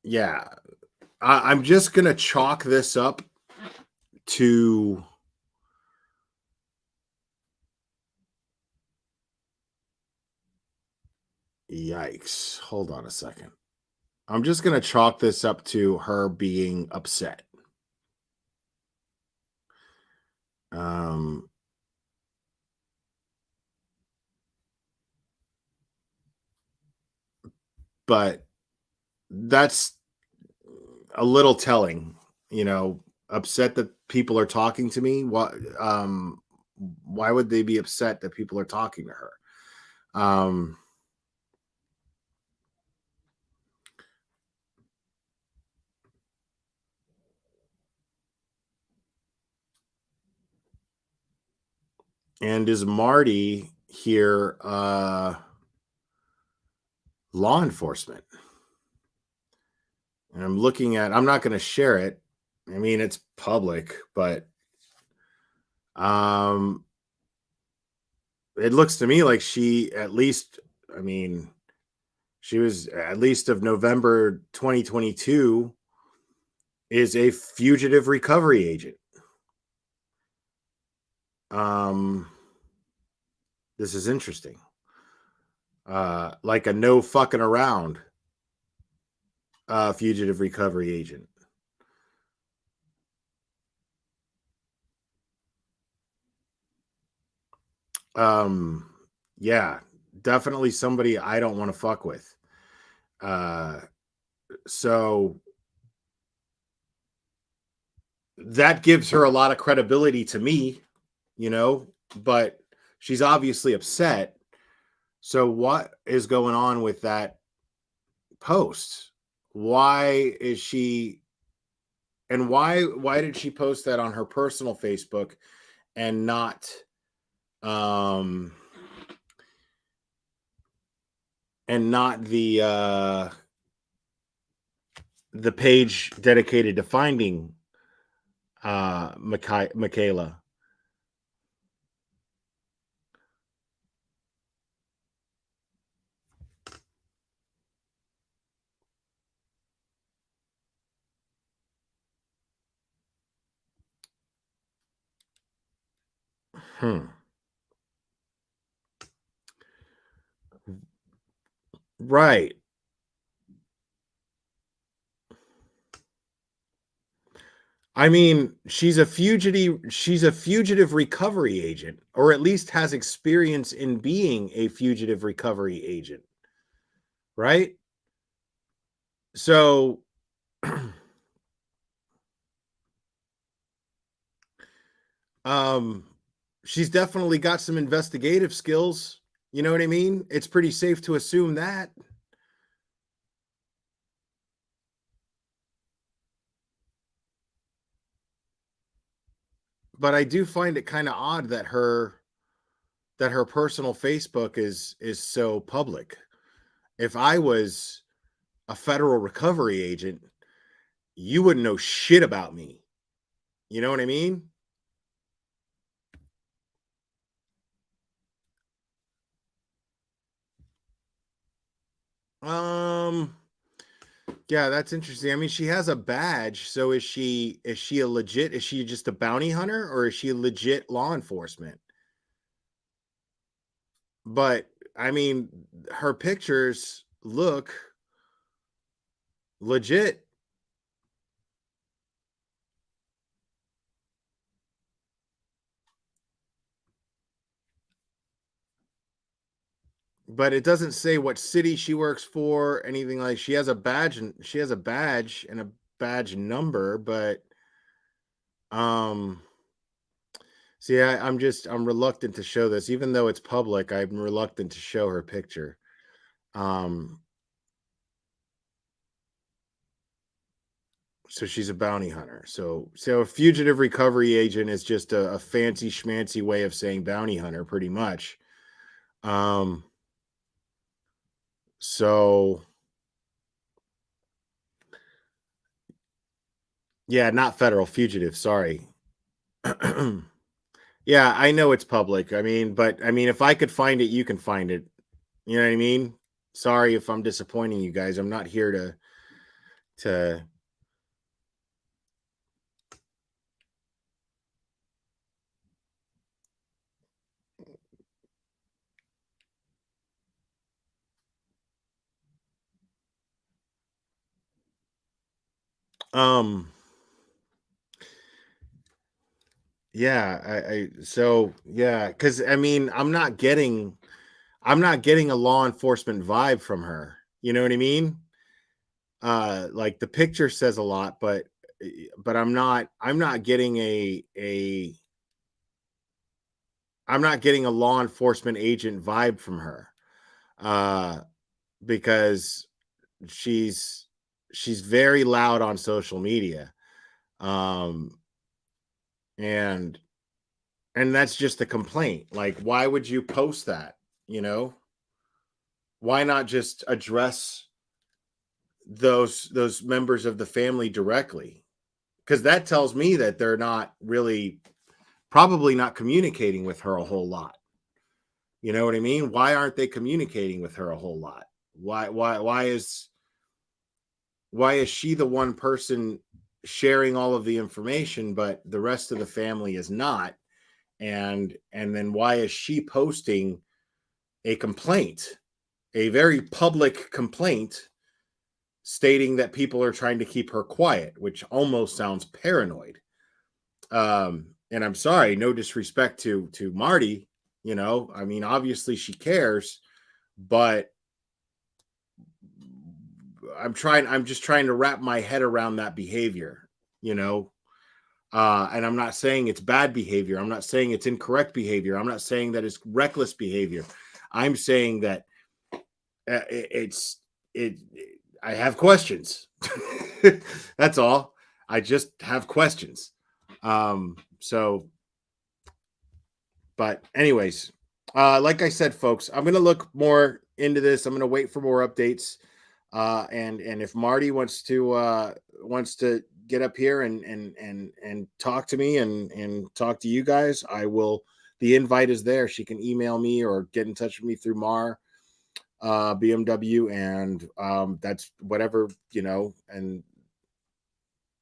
Yeah, I'm just going to chalk this up to yikes. Hold on a second. I'm just going to chalk this up to her being upset. But that's a little telling, upset that people are talking to me. Why would they be upset that people are talking to her? And is Marty here law enforcement? And I'm not going to share it. I mean, it's public, but it looks to me like she was at least of November 2022 is a fugitive recovery agent. This is interesting. Like a no fucking around fugitive recovery agent. Yeah, definitely somebody I don't want to fuck with. So that gives her a lot of credibility to me, but she's obviously upset. So what is going on with that post? Why is she, and why did she post that on her personal Facebook and not the page dedicated to finding Mikayla? Right. I mean, she's a fugitive recovery agent, or at least has experience in being a fugitive recovery agent. Right? So she's definitely got some investigative skills. You know what I mean? It's pretty safe to assume that. But I do find it kind of odd that her personal Facebook is so public. If I was a federal recovery agent, you wouldn't know shit about me. You know what I mean? Yeah, that's interesting. I mean, she has a badge, so is she is she just a bounty hunter, or is she a legit law enforcement? But I mean, her pictures look legit. But it doesn't say what city she works for, anything. Like, she has a badge and a badge number, but see, I'm reluctant to show this, even though it's public. I'm reluctant to show her picture. So she's a bounty hunter. So a fugitive recovery agent is just a fancy schmancy way of saying bounty hunter, pretty much. So yeah, not federal, fugitive. Sorry. Yeah, I know it's public. I mean, if I could find it, you can find it. You know what I mean? Sorry if I'm disappointing you guys. I'm not here to yeah, because I mean, I'm not getting a law enforcement vibe from her. You know what I mean? Like the picture says a lot, but I'm not getting I'm not getting a law enforcement agent vibe from her. Because she's very loud on social media. And that's just a complaint. Like, why would you post that? Why not just address those members of the family directly? Because that tells me that they're not really, probably not communicating with her a whole lot. You know what I mean? Why aren't they communicating with her a whole lot? Why is she the one person sharing all of the information, but the rest of the family is not? And then why is she posting a complaint, a very public complaint, stating that people are trying to keep her quiet, which almost sounds paranoid. And I'm sorry, no disrespect to Marty, I mean, obviously she cares, but I'm just trying to wrap my head around that behavior, and I'm not saying it's bad behavior. I'm not saying it's incorrect behavior. I'm not saying that it's reckless behavior. I'm saying that I have questions. That's all. I just have questions. But anyways, like I said, folks, I'm going to look more into this. I'm going to wait for more updates. And if Marty wants to get up here and talk to me and talk to you guys, I will. The invite is there. She can email me or get in touch with me through Mar BMW, and that's whatever, and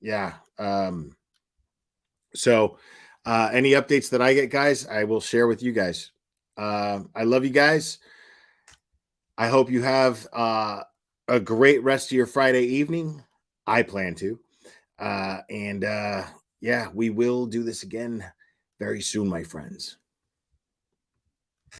yeah. So any updates that I get, guys, I will share with you guys. I love you guys. I hope you have a great rest of your Friday evening. I plan to. Yeah, we will do this again very soon, my friends.